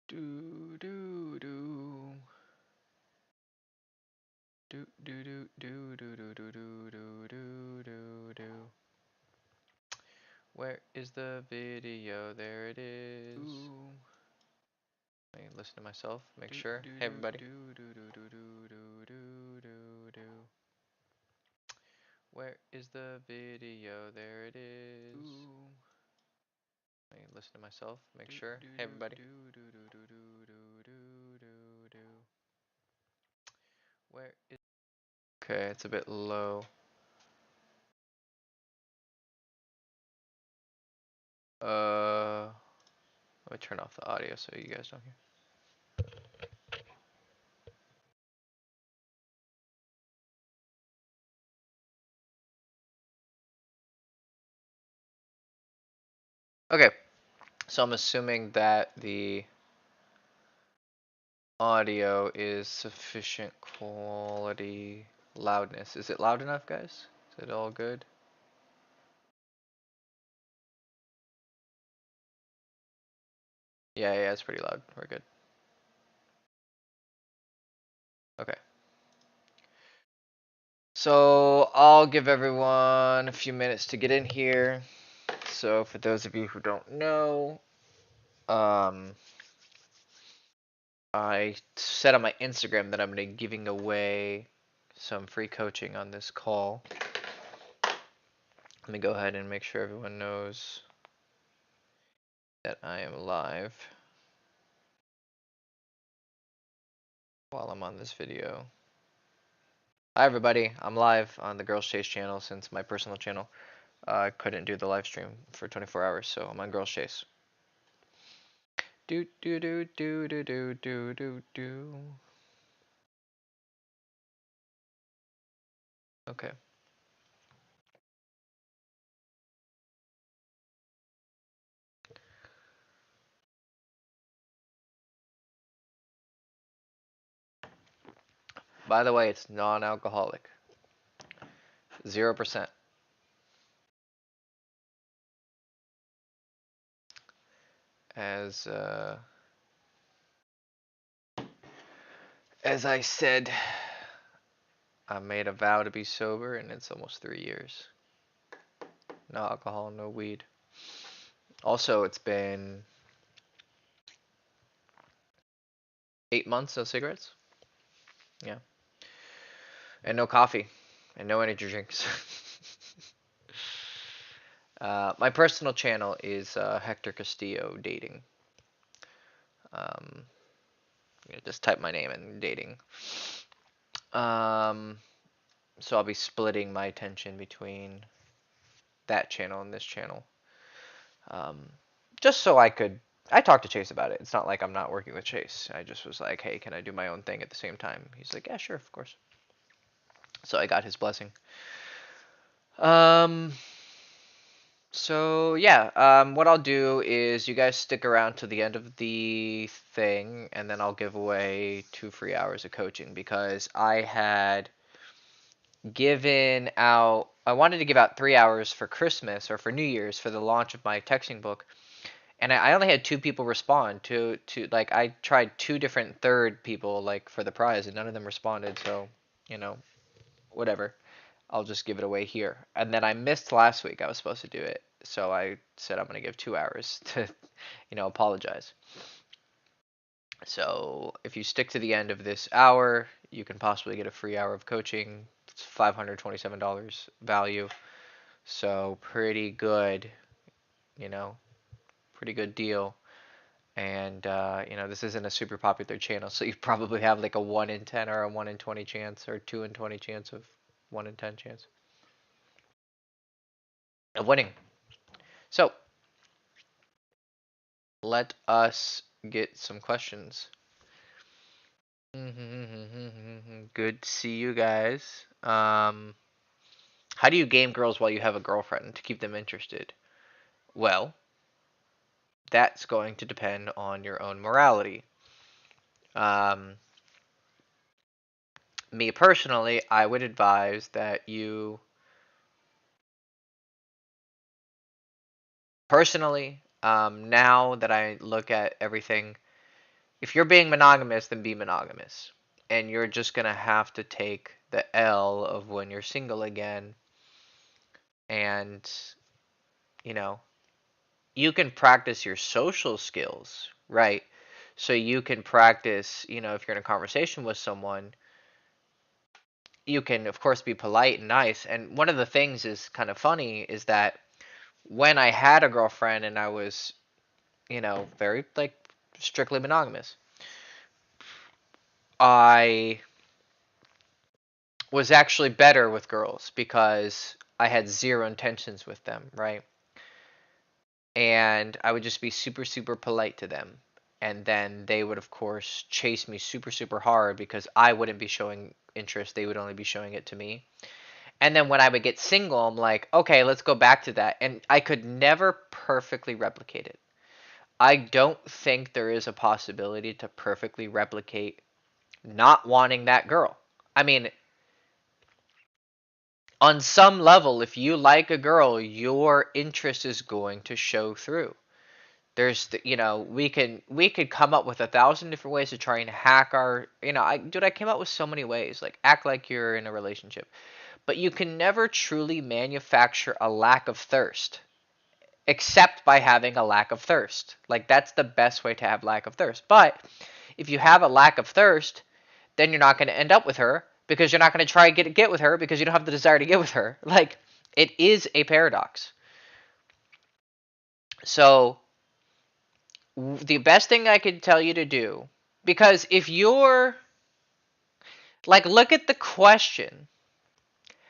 Do do do. Do do do do do do do do do do do. Where is the video? There it is. Let me listen to myself, make sure. Hey everybody. Where is the video? There it is. Let me listen to myself, make sure. Hey everybody. Where is? Okay, it's a bit low. Let me turn off the audio so you guys don't hear. Okay, so I'm assuming that the audio is sufficient quality loudness. Is it loud enough, guys? Is it all good? Yeah, it's pretty loud. We're good. Okay. So I'll give everyone a few minutes to get in here. So for those of you who don't know, I said on my Instagram that I'm gonna be giving away some free coaching on this call. Let me go ahead and make sure everyone knows that I am live while I'm on this video. Hi everybody, I'm live on the Girls Chase channel since my personal channel couldn't do the live stream for 24 hours, so I'm on Girls Chase. Do do do do do do do do do. Okay. By the way, it's non-alcoholic. 0%. As I said, I made a vow to be sober, and it's almost 3 years. No alcohol, no weed. Also, it's been 8 months, no cigarettes. Yeah. And no coffee. And no energy drinks. My personal channel is Hector Castillo Dating. Just type my name in dating. So I'll be splitting my attention between that channel and this channel. Just so I talked to Chase about it. It's not like I'm not working with Chase. I just was like, hey, can I do my own thing at the same time? He's like, yeah, sure, of course. So I got his blessing. So yeah, what I'll do is you guys stick around to the end of the thing, and then I'll give away 2 free hours of coaching because I had given out. I wanted to give out 3 hours for Christmas or for New Year's for the launch of my texting book, and I only had 2 people respond to like I tried 2 different third people like for the prize, and none of them responded. So whatever. I'll just give it away here. And then I missed last week. I was supposed to do it. So I said I'm going to give 2 hours to, apologize. So if you stick to the end of this hour, you can possibly get a free hour of coaching. It's $527 value. So pretty good, pretty good deal. And, this isn't a super popular channel. So you probably have like a 1 in 10 or a 1 in 20 chance or 2 in 20 chance of 1 in 10 chance of winning. So let us get some questions. Good to see you guys. How do you game girls while you have a girlfriend to keep them interested? Well, that's going to depend on your own morality. Me personally, I would advise that you personally, now that I look at everything If you're being monogamous, then be monogamous. And you're just going to have to take the L of when you're single again. And, you know, you can practice your social skills, right? So you can practice, if you're in a conversation with someone, you can, of course, be polite and nice. And one of the things is kind of funny is that when I had a girlfriend and I was, very, like, strictly monogamous, I was actually better with girls because I had zero intentions with them, right? And I would just be super, super polite to them. And then they would, of course, chase me super, super hard because I wouldn't be showing interest. They would only be showing it to me. And then when I would get single, I'm like, okay, let's go back to that. And I could never perfectly replicate it. I don't think there is a possibility to perfectly replicate not wanting that girl. I mean, on some level, if you like a girl, your interest is going to show through. We could come up with 1,000 different ways to try and hack our, I came up with so many ways, like act like you're in a relationship, but you can never truly manufacture a lack of thirst, except by having a lack of thirst. Like that's the best way to have lack of thirst. But if you have a lack of thirst, then you're not going to end up with her because you're not going to try and get with her because you don't have the desire to get with her. Like it is a paradox. So the best thing I could tell you to do, because if you're like, look at the question.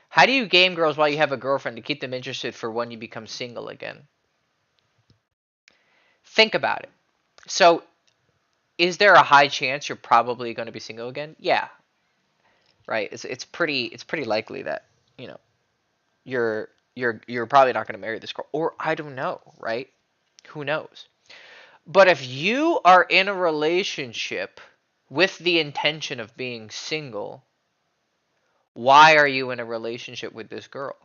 How do you game girls while you have a girlfriend to keep them interested for when you become single again? Think about it. So, is there a high chance you're probably going to be single again? Yeah, right. It's pretty likely that you know you're probably not going to marry this girl, or I don't know, right? Who knows? But if you are in a relationship with the intention of being single, why are you in a relationship with this girl?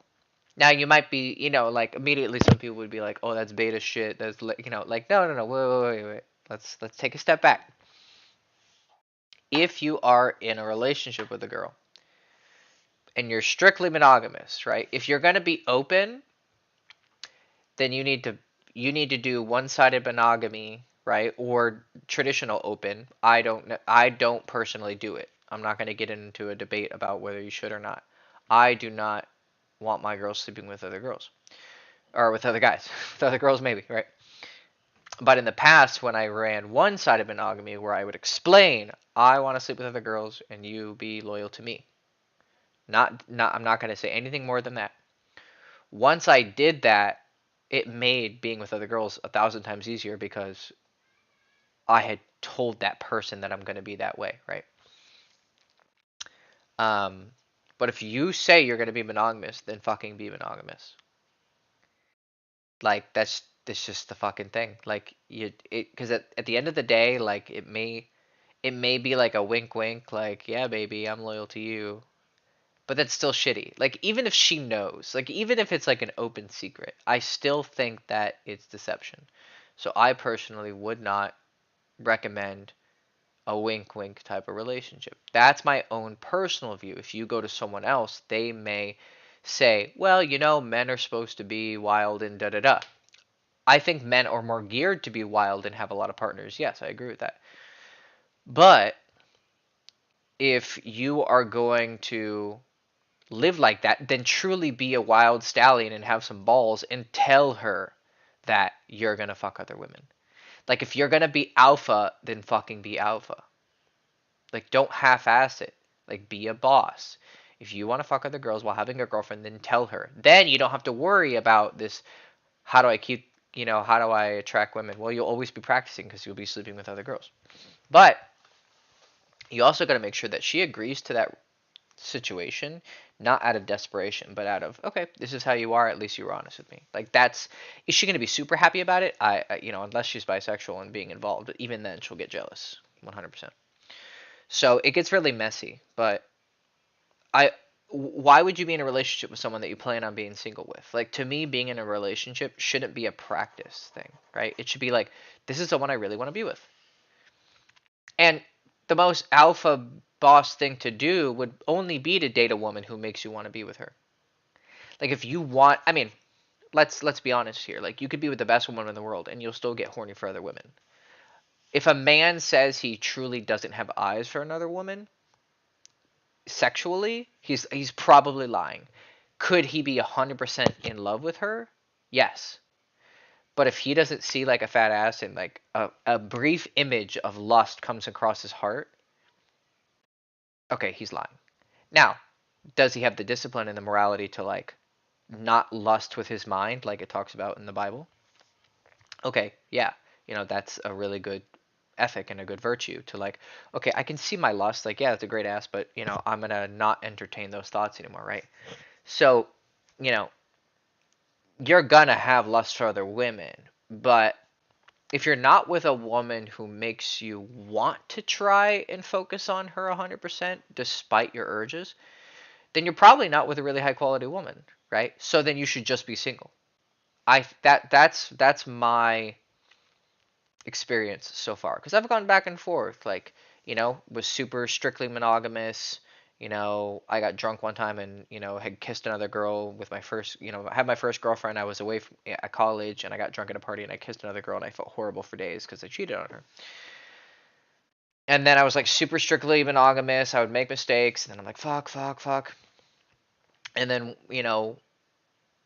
Now you might be, like immediately some people would be like, "Oh, that's beta shit." That's like no, no, no, wait. Let's take a step back. If you are in a relationship with a girl and you're strictly monogamous, right? If you're going to be open, then you need to do one-sided monogamy, right? Or traditional open. I don't personally do it. I'm not going to get into a debate about whether you should or not. I do not want my girls sleeping with other girls or with other guys. With other girls maybe, right? But in the past when I ran one-sided monogamy where I would explain I want to sleep with other girls and you be loyal to me. Not I'm not going to say anything more than that. Once I did that, it made being with other girls 1,000 times easier because I had told that person that I'm going to be that way, right? Um, but if you say you're going to be monogamous, then fucking be monogamous. Like that's just the fucking thing. Like because at the end of the day, like it may be like a wink wink, like yeah, baby, I'm loyal to you, but that's still shitty. Like even if she knows, like even if it's like an open secret, I still think that it's deception. So I personally would not recommend a wink wink type of relationship. That's my own personal view. If you go to someone else, they may say, well, men are supposed to be wild and da da da. I think men are more geared to be wild and have a lot of partners. Yes, I agree with that. But if you are going to live like that, then truly be a wild stallion and have some balls and tell her that you're going to fuck other women. Like if you're going to be alpha, then fucking be alpha. Like don't half-ass it. Like be a boss. If you want to fuck other girls while having a girlfriend, then tell her. Then you don't have to worry about this. How do I keep, how do I attract women? Well, you'll always be practicing because you'll be sleeping with other girls. But you also got to make sure that she agrees to that situation, not out of desperation, but out of, okay, this is how you are. At least you were honest with me. Like is she going to be super happy about it? Unless she's bisexual and being involved, even then she'll get jealous, 100%. So it gets really messy. But I, why would you be in a relationship with someone that you plan on being single with? Like to me, being in a relationship shouldn't be a practice thing, right? It should be like, this is the one I really want to be with. And the most alpha boss thing to do would only be to date a woman who makes you want to be with her. Like if you want, I mean, let's be honest here. Like you could be with the best woman in the world and you'll still get horny for other women. If a man says he truly doesn't have eyes for another woman sexually, he's probably lying. Could he be 100% in love with her? Yes. But if he doesn't see like a fat ass and like a brief image of lust comes across his heart, okay, he's lying. Now, does he have the discipline and the morality to like not lust with his mind like it talks about in the Bible? Okay, yeah. That's a really good ethic and a good virtue to like, okay, I can see my lust, like, yeah, that's a great ass, but I'm gonna not entertain those thoughts anymore, right? So, you know, you're gonna have lust for other women, but if you're not with a woman who makes you want to try and focus on her 100% despite your urges, then you're probably not with a really high quality woman, right? So then you should just be single. That's my experience so far because I've gone back and forth, like, was super strictly monogamous. I got drunk one time and had kissed another girl with my first, I had my first girlfriend. I was away from at college and I got drunk at a party and I kissed another girl and I felt horrible for days because I cheated on her. And then I was like super strictly monogamous. I would make mistakes and then I'm like fuck, fuck, fuck. And then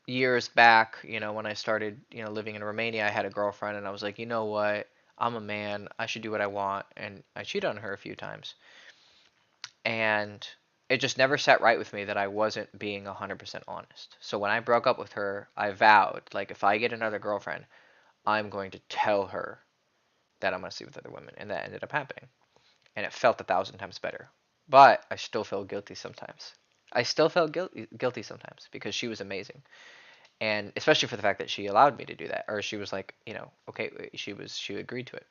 years back, when I started, living in Romania, I had a girlfriend and I was like, you know what? I'm a man. I should do what I want. And I cheated on her a few times. And it just never sat right with me that I wasn't being 100% honest. So when I broke up with her, I vowed, like, if I get another girlfriend, I'm going to tell her that I'm going to sleep with other women. And that ended up happening. And it felt 1,000 times better. But I still feel guilty sometimes. I still felt guilty sometimes because she was amazing. And especially for the fact that she allowed me to do that, or she was like, okay, she agreed to it.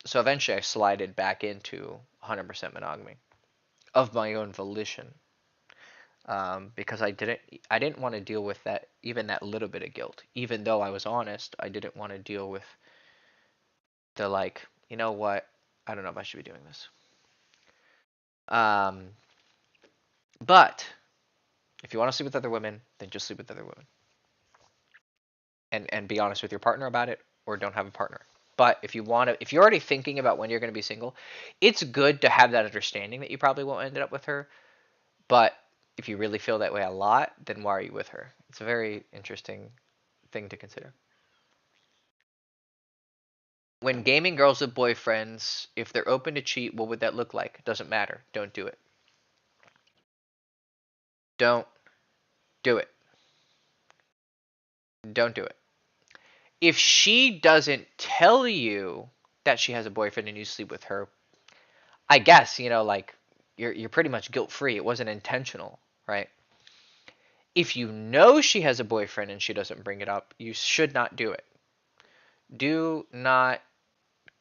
So eventually, I slided back into 100% monogamy of my own volition, because I didn't want to deal with that, even that little bit of guilt. Even though I was honest, I didn't want to deal with the like, you know what, I don't know if I should be doing this. Um, but if you want to sleep with other women, then just sleep with other women. And be honest with your partner about it, or don't have a partner. But if you're already thinking about when you're going to be single, it's good to have that understanding that you probably won't end up with her. But if you really feel that way a lot, then why are you with her? It's a very interesting thing to consider. When gaming girls with boyfriends, if they're open to cheat, what would that look like? Doesn't matter. Don't do it. Don't do it. Don't do it. If she doesn't tell you that she has a boyfriend and you sleep with her, I guess, like you're pretty much guilt free. It wasn't intentional, right? If you know she has a boyfriend and she doesn't bring it up, you should not do it. Do not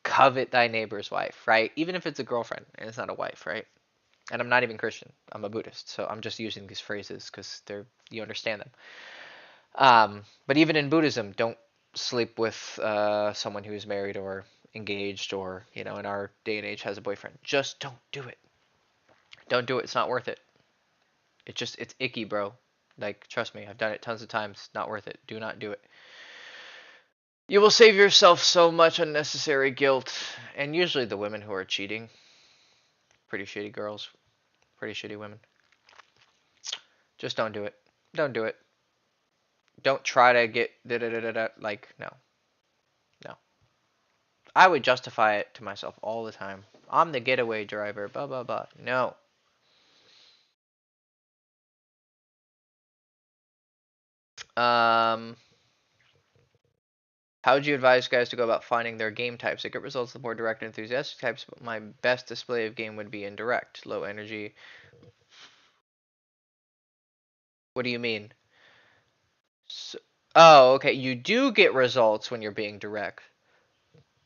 covet thy neighbor's wife, right? Even if it's a girlfriend and it's not a wife, right? And I'm not even Christian. I'm a Buddhist, so I'm just using these phrases because you understand them. But even in Buddhism, don't sleep with someone who is married or engaged or in our day and age has a boyfriend. Just don't do it. Don't do it. It's not worth it. It's icky, bro. Like, trust me, I've done it tons of times. Not worth it. Do not do it. You will save yourself so much unnecessary guilt. And usually the women who are cheating, pretty shitty girls, pretty shitty women. Just don't do it. Don't do it. Don't try to get da da da da da. Like, no. No. I would justify it to myself all the time. I'm the getaway driver, blah, blah, blah. No. Um, how would you advise guys to go about finding their game types? I get results the more direct and enthusiastic types, but my best display of game would be indirect, low energy. What do you mean? So, oh, okay. You do get results when you're being direct,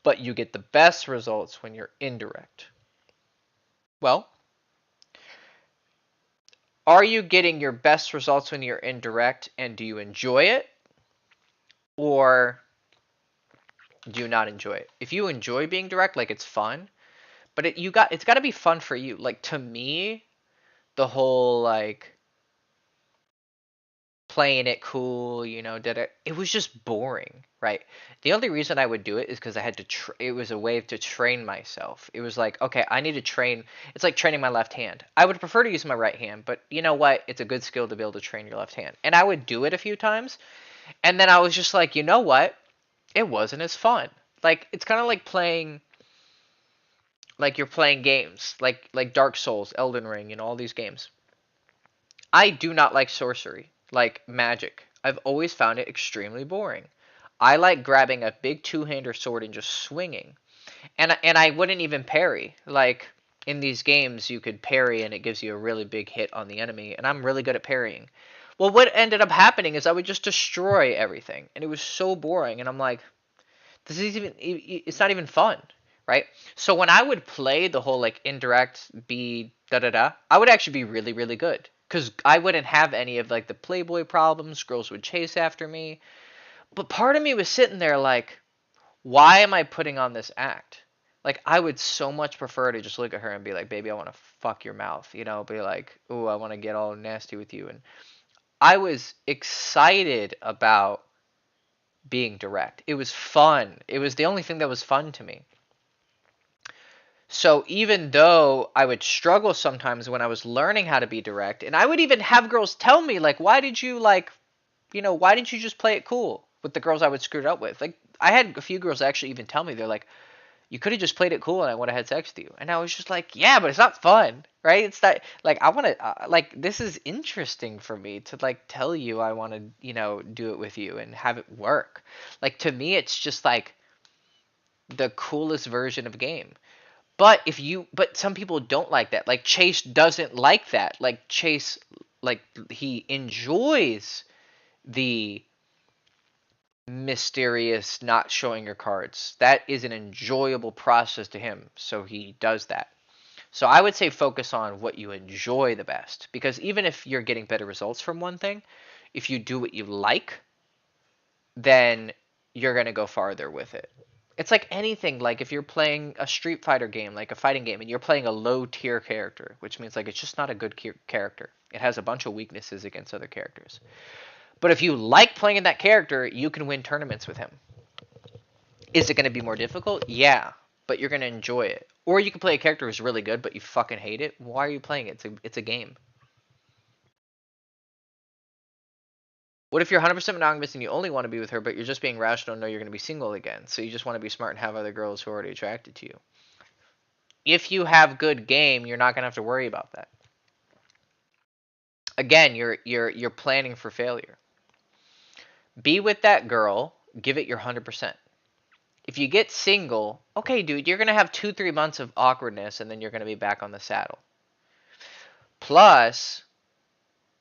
but you get the best results when you're indirect. Well, are you getting your best results when you're indirect and do you enjoy it? Or do you not enjoy it? If you enjoy being direct, like it's fun, but it's got to be fun for you. Like to me, the whole like playing it cool, it was just boring, right? The only reason I would do it is because I had to. It was a way to train myself. It was like, okay, I need to train. It's like training my left hand. I would prefer to use my right hand, but you know what? It's a good skill to be able to train your left hand. And I would do it a few times, and then I was just like, you know what? It wasn't as fun. Like it's kind of like playing, like you're playing games, like Dark Souls, Elden Ring, all these games. I do not like sorcery, like magic. I've always found it extremely boring. I like grabbing a big two-hander sword and just swinging. And I wouldn't even parry. Like in these games you could parry and it gives you a really big hit on the enemy, and I'm really good at parrying. Well, what ended up happening is I would just destroy everything, and it was so boring, and I'm like, this is even it's not even fun, right? So when I would play the whole like indirect be da da da, I would actually be really really good because I wouldn't have any of like the playboy problems. Girls would chase after me, but part of me was sitting there like, why am I putting on this act? Like I would so much prefer to just look at her and be like, baby, I want to fuck your mouth, be like, ooh, I want to get all nasty with you. And I was excited about being direct. It was fun. It was the only thing that was fun to me. So even though I would struggle sometimes when I was learning how to be direct, and I would even have girls tell me like, why did you why didn't you just play it cool with the girls I would screw it up with? Like I had a few girls actually even tell me, they're like, you could have just played it cool and I would have had sex with you. And I was just like, yeah, but it's not fun, right? It's not like I want to like this is interesting for me to like tell you I want to, do it with you and have it work. Like to me it's just like the coolest version of game. But some people don't like that. Like Chase doesn't like that. Like Chase, like he enjoys the mysterious not showing your cards. That is an enjoyable process to him, so he does that. So I would say focus on what you enjoy the best, because even if you're getting better results from one thing, if you do what you like, then you're going to go farther with it. It's like anything, like if you're playing a Street Fighter game, like a fighting game, and you're playing a low tier character, which means like it's just not a good character. It has a bunch of weaknesses against other characters. But if you like playing that character, you can win tournaments with him. Is it going to be more difficult? Yeah, but you're going to enjoy it. Or you can play a character who's really good, but you fucking hate it. Why are you playing it? It's a game. What if you're 100% monogamous and you only want to be with her, but you're just being rational and know you're going to be single again? So you just want to be smart and have other girls who are already attracted to you. If you have good game, you're not going to have to worry about that. Again, you're planning for failure. Be with that girl, give it your 100%. If you get single, okay, dude, you're going to have 2-3 months of awkwardness and then you're going to be back on the saddle. Plus,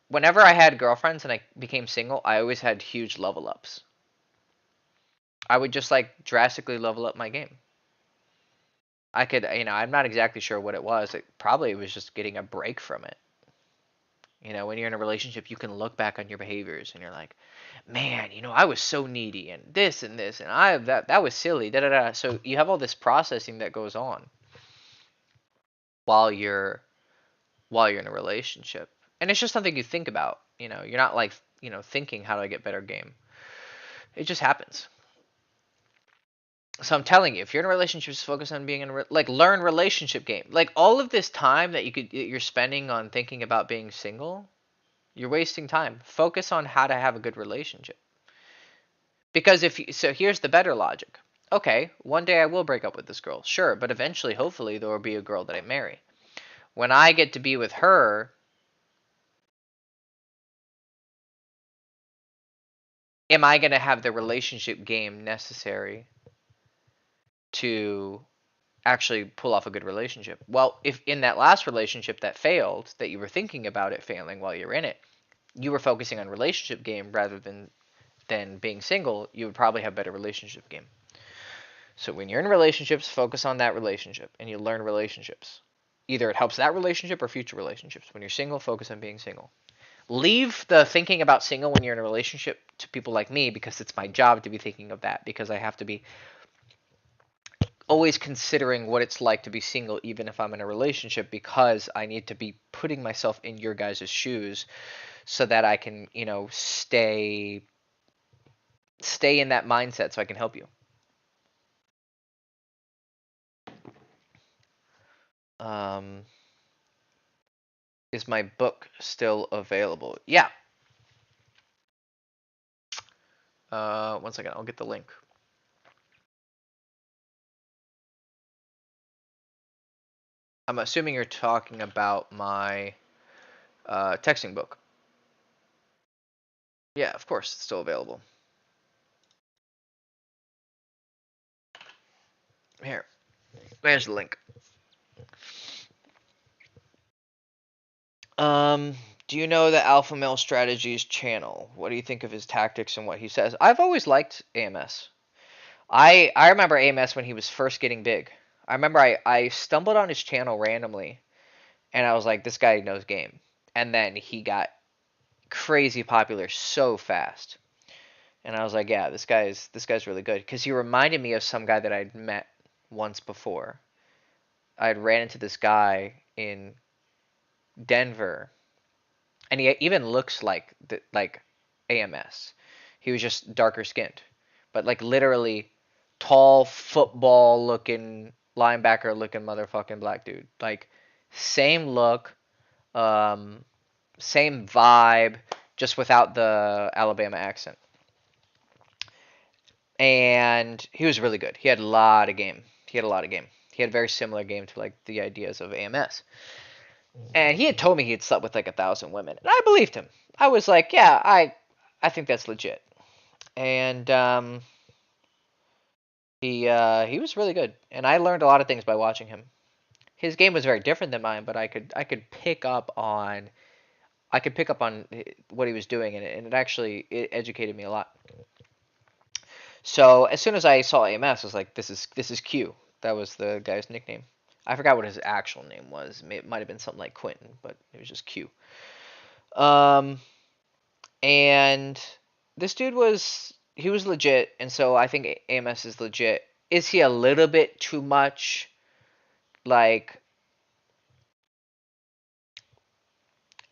whenever I had girlfriends and I became single, I always had huge level ups. I would just like drastically level up my game. I could, I'm not exactly sure what it was. It probably was just getting a break from it. When you're in a relationship, you can look back on your behaviors and you're like, man, I was so needy and this and this and that was silly. Da da da. So you have all this processing that goes on while you're in a relationship, and it's just something you think about. You're not like thinking how do I get better game. It just happens. So I'm telling you, if you're in a relationship, just focus on being learn relationship game. Like all of this time that you're spending on thinking about being single, you're wasting time. Focus on how to have a good relationship. Because so here's the better logic. Okay, one day I will break up with this girl, sure, but eventually, hopefully, there will be a girl that I marry. When I get to be with her, am I going to have the relationship game necessary to actually pull off a good relationship? Well, if in that last relationship that failed, that you were thinking about it failing while you're in it, you were focusing on relationship game rather than being single, you would probably have better relationship game. So when you're in relationships, focus on that relationship and you learn relationships. Either it helps that relationship or future relationships. When you're single, focus on being single. Leave the thinking about single when you're in a relationship to people like me, because it's my job to be thinking of that, because I have to be always considering what it's like to be single, even if I'm in a relationship, because I need to be putting myself in your guys' shoes so that I can, stay in that mindset so I can help you. Is my book still available? Yeah. 1 second, I'll get the link. I'm assuming you're talking about my texting book. Yeah, of course, it's still available. Here, there's the link. Do you know the Alpha Male Strategies channel? What do you think of his tactics and what he says? I've always liked AMS. I remember AMS when he was first getting big. I remember I stumbled on his channel randomly, and I was like, this guy knows game. And then he got crazy popular so fast. And I was like, yeah, this guy's really good, because he reminded me of some guy that I'd met once before. I'd ran into this guy in Denver, and he even looks like AMS. He was just darker skinned, but like literally tall football looking linebacker looking motherfucking black dude. Like same look, same vibe, just without the Alabama accent. And he was really good. He had a lot of game. He had a very similar game to like the ideas of AMS. And he had told me he had slept with like 1,000 women, and I believed him. I was like, yeah, I think that's legit. And he was really good, and I learned a lot of things by watching him. His game was very different than mine, but I could pick up on what he was doing, and it educated me a lot. So as soon as I saw AMS, I was like, this is Q. That was the guy's nickname. I forgot what his actual name was. It might have been something like Quentin, but it was just Q. And this dude was legit, and so I think AMS is legit. Is he a little bit too much? Like,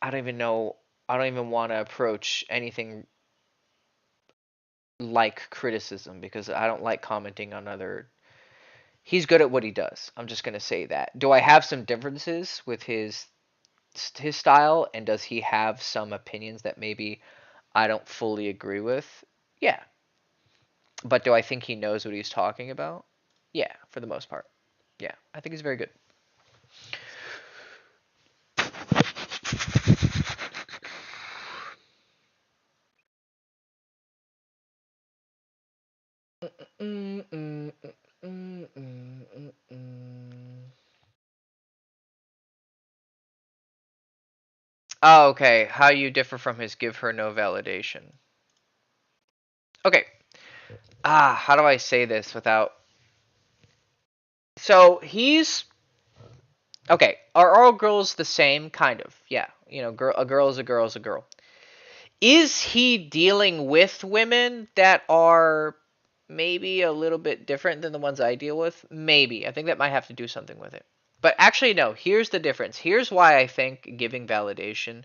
I don't even know. I don't even want to approach anything like criticism, because I don't like commenting on other. He's good at what he does. I'm just gonna say that. Do I have some differences with his style, and does he have some opinions that maybe I don't fully agree with? Yeah. But do I think he knows what he's talking about? Yeah, for the most part. Yeah, I think he's very good. Oh, okay. How you differ from his give her no validation. Okay. How do I say this without... So, he's... Okay, are all girls the same? Kind of. Yeah. A girl is a girl is a girl. Is he dealing with women that are maybe a little bit different than the ones I deal with? Maybe. I think that might have to do something with it. But actually, no. Here's the difference. Here's why I think giving validation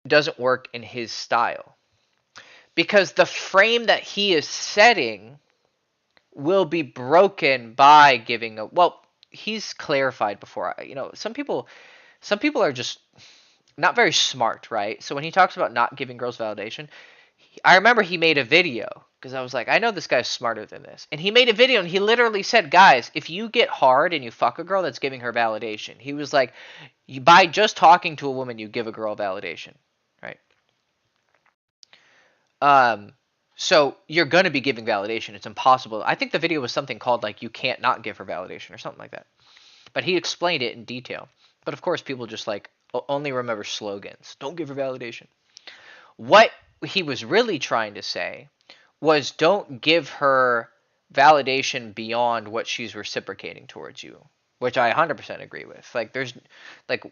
doesn't work in his style. Because the frame that he is setting will be broken by giving a... Well, he's clarified before. Some people are just not very smart, right? So when he talks about not giving girls validation, I remember he made a video, because I was like, I know this guy's smarter than this. And he made a video, and he literally said, guys, if you get hard and you fuck a girl, that's giving her validation. He was like, by just talking to a woman, you give a girl validation, right? So you're going to be giving validation. It's impossible. I think the video was something called like, you can't not give her validation or something like that. But he explained it in detail. But of course, people just like only remember slogans. Don't give her validation. What he was really trying to say was, don't give her validation beyond what she's reciprocating towards you, which I 100% agree with. Like, there's like,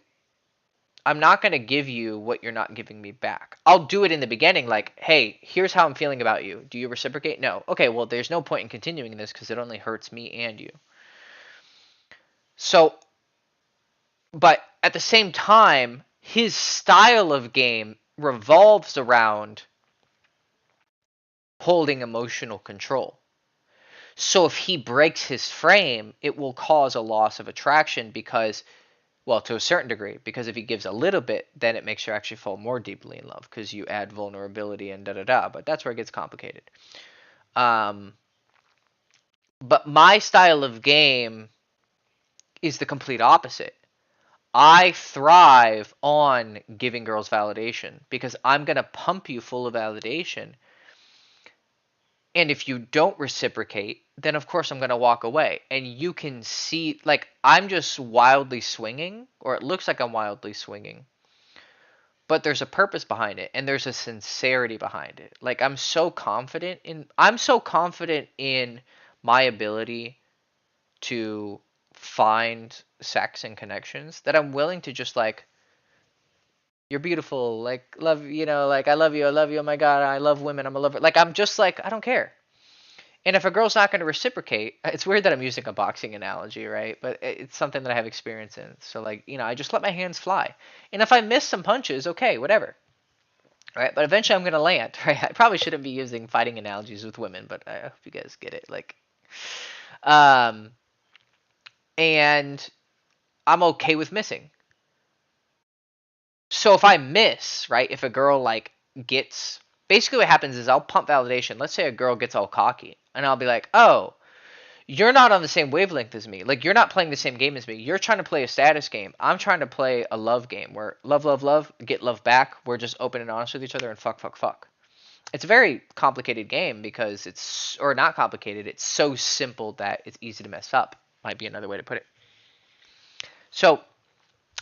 I'm not going to give you what you're not giving me back. I'll do it in the beginning, like, hey, here's how I'm feeling about you. Do you reciprocate? No. Okay, well, there's no point in continuing this because it only hurts me and you. So, but at the same time, his style of game revolves around holding emotional control. So if he breaks his frame, it will cause a loss of attraction because, well, to a certain degree, because if he gives a little bit, then it makes you actually fall more deeply in love because you add vulnerability and da da da. But that's where it gets complicated. Um, but my style of game is the complete opposite. I thrive on giving girls validation because I'm going to pump you full of validation. And if you don't reciprocate, then of course I'm going to walk away. And you can see, like, I'm just wildly swinging, or it looks like I'm wildly swinging. But there's a purpose behind it, and there's a sincerity behind it. Like, I'm so confident in my ability to find sex and connections that I'm willing to just, like, you're beautiful, like, love, like, I love you, oh my god, I love women, I'm a lover. Like, I'm just like, I don't care. And if a girl's not going to reciprocate, it's weird that I'm using a boxing analogy, right? But it's something that I have experience in. So, like, I just let my hands fly. And if I miss some punches, okay, whatever. Right? But eventually I'm going to land, right? I probably shouldn't be using fighting analogies with women, but I hope you guys get it. Like, um, and I'm okay with missing. So if I miss, right? If a girl, like, gets, basically what happens is I'll pump validation. Let's say a girl gets all cocky, and I'll be like, oh, you're not on the same wavelength as me. Like, you're not playing the same game as me. You're trying to play a status game. I'm trying to play a love game where love, love, love, get love back. We're just open and honest with each other and fuck, fuck, fuck. It's a very complicated game because or not complicated, it's so simple that it's easy to mess up, might be another way to put it. So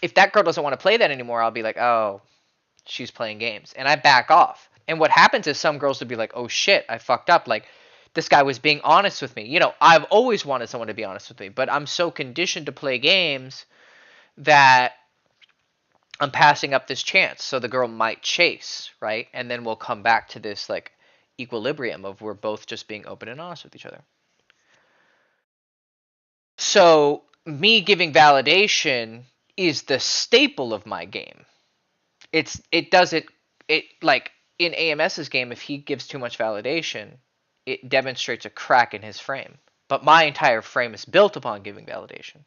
if that girl doesn't want to play that anymore, I'll be like, oh, she's playing games. And I back off. And what happens is some girls will be like, oh shit, I fucked up. Like, this guy was being honest with me. I've always wanted someone to be honest with me, but I'm so conditioned to play games that I'm passing up this chance. So the girl might chase, right? And then we'll come back to this, like, equilibrium of we're both just being open and honest with each other. So me giving validation is the staple of my game. It doesn't, like, in AMS's game, if he gives too much validation, it demonstrates a crack in his frame. But my entire frame is built upon giving validation.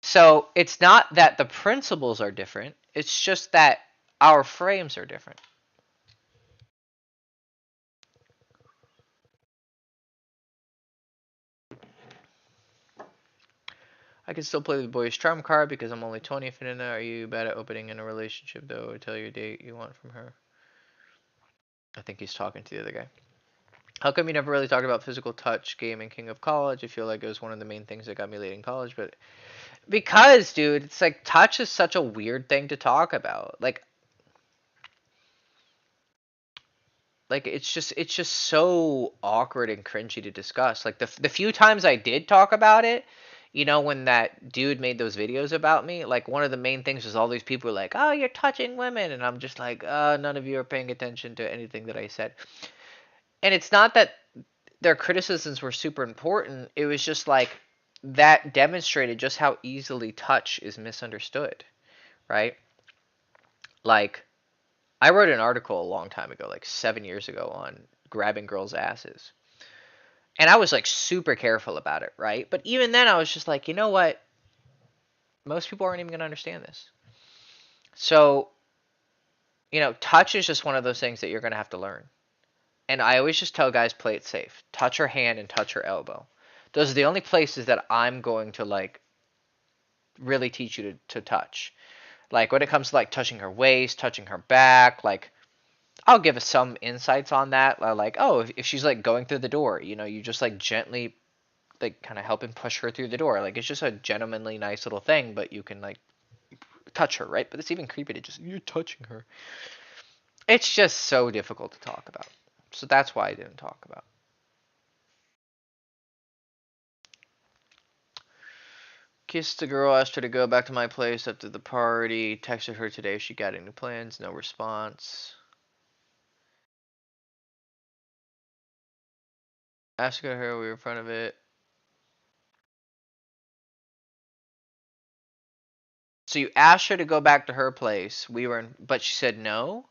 So it's not that the principles are different, it's just that our frames are different. I can still play the boy's charm card because I'm only 20. Finina, are you bad at opening in a relationship though? Tell your date you want from her. I think he's talking to the other guy. How come you never really talked about physical touch, gaming, King of College? I feel like it was one of the main things that got me late in college, but because, dude, it's like touch is such a weird thing to talk about. Like it's just so awkward and cringy to discuss. Like the few times I did talk about it, when that dude made those videos about me, like one of the main things was all these people were like, "Oh, you're touching women," and I'm just like, none of you are paying attention to anything that I said." And it's not that their criticisms were super important. It was just like that demonstrated just how easily touch is misunderstood, right? Like, I wrote an article a long time ago, like 7 years ago, on grabbing girls' asses. And I was like super careful about it, right? But even then, I was just like, you know what? Most people aren't even going to understand this. So, touch is just one of those things that you're going to have to learn. And I always just tell guys, play it safe. Touch her hand and touch her elbow. Those are the only places that I'm going to, like, really teach you to touch. Like, when it comes to, like, touching her waist, touching her back, like, I'll give us some insights on that. Like, oh, if she's, like, going through the door, you just, like, gently, like, kind of help and push her through the door. Like, it's just a gentlemanly, nice little thing, but you can, like, touch her, right? But it's even creepy to just, you're touching her. It's just so difficult to talk about. So that's why I didn't talk about it. Kissed the girl, asked her to go back to my place after the party. Texted her today if she got any plans. No response. Asked her, we were in front of it. So you asked her to go back to her place. But she said no?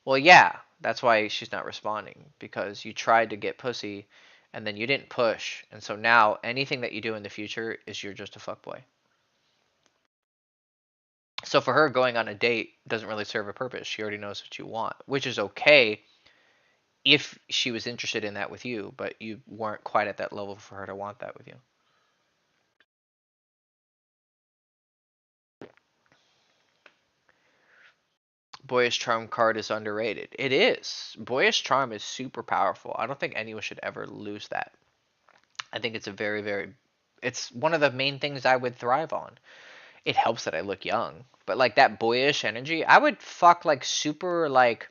Well, yeah. That's why she's not responding. Because you tried to get pussy, and then you didn't push. And so now, anything that you do in the future is you're just a fuckboy. So for her, going on a date doesn't really serve a purpose. She already knows what you want, which is okay if she was interested in that with you, but you weren't quite at that level for her to want that with you. Boyish Charm card is underrated. It is. Boyish Charm is super powerful. I don't think anyone should ever lose that. I think it's a very, very. It's one of the main things I would thrive on. It helps that I look young, but like that boyish energy, I would fuck like super like,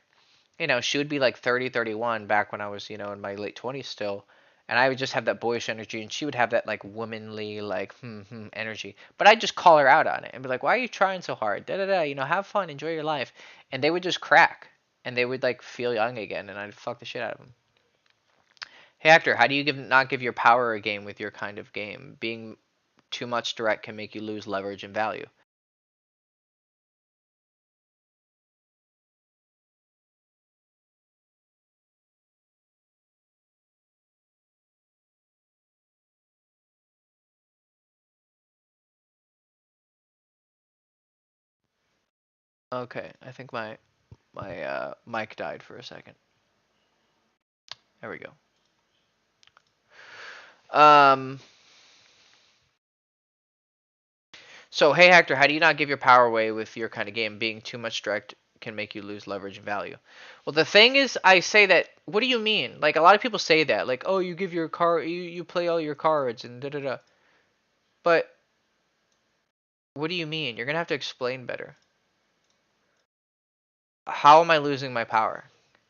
she would be like 30, 31 back when I was, in my late 20s still. And I would just have that boyish energy, and she would have that like womanly, like, energy. But I'd just call her out on it and be like, why are you trying so hard? Da da da, have fun, enjoy your life. And they would just crack and they would like feel young again, and I'd fuck the shit out of them. Hey, Hector, how do you not give your power a game with your kind of game? Being too much direct can make you lose leverage and value. Okay, I think my mic died for a second. There we go. Um. So, hey Hector, how do you not give your power away with your kind of game? Being too much direct can make you lose leverage and value. Well, the thing is, I say that. What do you mean? Like a lot of people say that, like, oh, you give your card, you play all your cards and da da da. But what do you mean? You're gonna have to explain better. How am I losing my power?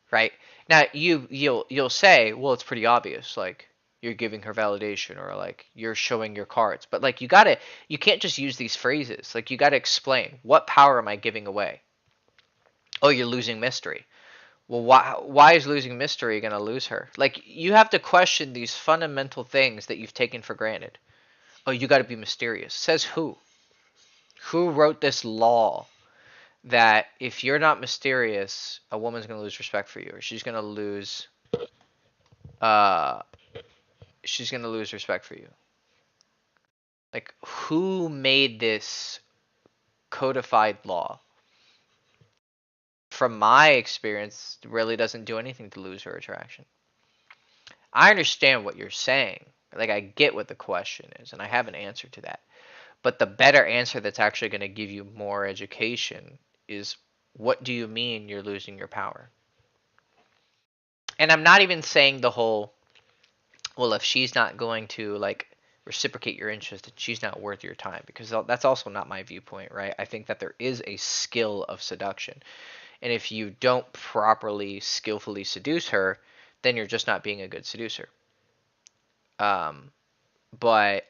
Right now, you'll say, well, it's pretty obvious, like you're giving her validation or like you're showing your cards, but like you can't just use these phrases. Like you gotta explain, what power am I giving away? Oh, you're losing mystery. Well, why is losing mystery gonna lose her? Like you have to question these fundamental things that you've taken for granted. Oh, you got to be mysterious. Says who? Who wrote this law that if you're not mysterious, a woman's gonna lose respect for you, or uh she's gonna lose respect for you? Like who made this codified law? From my experience, it really doesn't do anything to lose her attraction. I understand what you're saying. Like I get what the question is, and I have an answer to that. But the better answer that's actually going to give you more education is, what do you mean you're losing your power? And I'm not even saying the whole, well, if she's not going to like reciprocate your interest, she's not worth your time, because that's also not my viewpoint, right? I think that there is a skill of seduction. And if you don't properly, skillfully seduce her, then you're just not being a good seducer. Um, but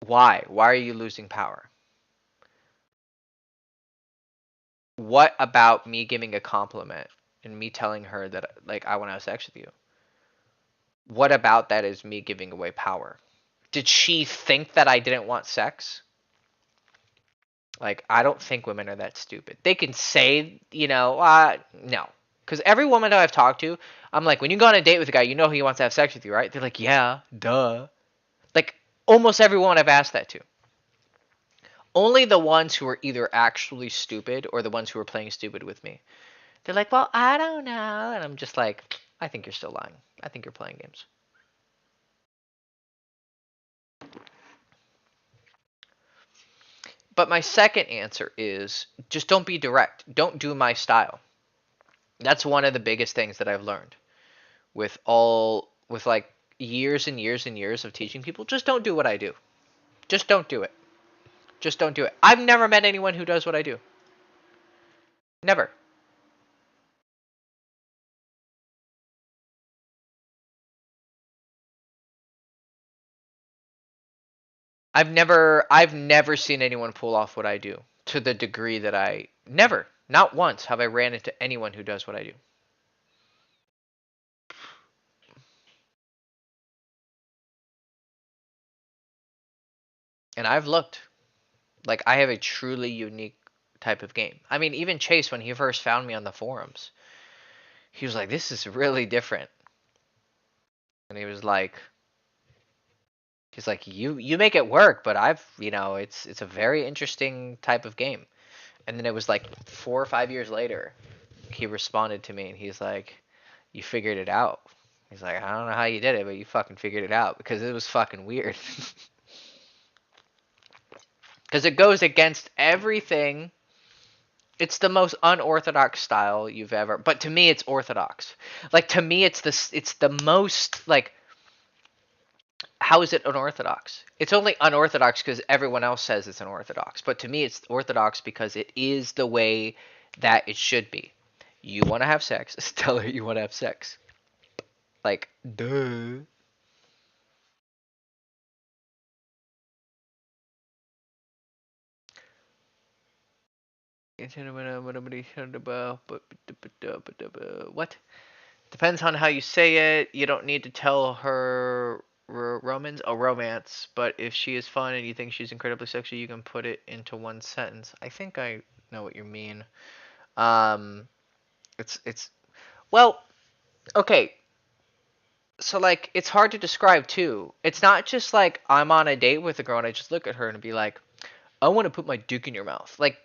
why? Why are you losing power? What about me giving a compliment and me telling her that like I want to have sex with you? What about that is me giving away power? Did she think that I didn't want sex? Like I don't think women are that stupid. They can say, no. Because every woman that I've talked to, I'm like, when you go on a date with a guy, you know he wants to have sex with you, right? They're like, yeah, duh. Like almost every woman I've asked that to. Only the ones who are either actually stupid or the ones who are playing stupid with me. They're like, well, I don't know. And I'm just like, I think you're still lying. I think you're playing games. But my second answer is just don't be direct. Don't do my style. That's one of the biggest things that I've learned with like years and years and years of teaching people. Just don't do what I do. Just don't do it. Just don't do it. I've never met anyone who does what I do. Never. I've never seen anyone pull off what I do to the degree that not once have I ran into anyone who does what I do. And I've looked. Like, I have a truly unique type of game. I mean, even Chase, when he first found me on the forums, he was like, "This is really different." And he's like, "You make it work, but it's a very interesting type of game." And then it was like 4 or 5 years later, he responded to me and he's like, "You figured it out." He's like, "I don't know how you did it, but you fucking figured it out because it was fucking weird." Because it goes against everything. It's the most unorthodox style you've ever. But to me, it's orthodox. Like, to me, it's the most like. How is it unorthodox? It's only unorthodox because everyone else says it's unorthodox. But to me, it's orthodox because it is the way that it should be. You want to have sex? Tell her you want to have sex. Like, duh. What? Depends on how you say it. You don't need to tell her romance, but if she is fun and you think she's incredibly sexy, you can put it into one sentence. I think I know what you mean. Um, it's well, okay. So like, it's hard to describe too. It's not just like I'm on a date with a girl and I just look at her and be like, I want to put my dick in your mouth. Like,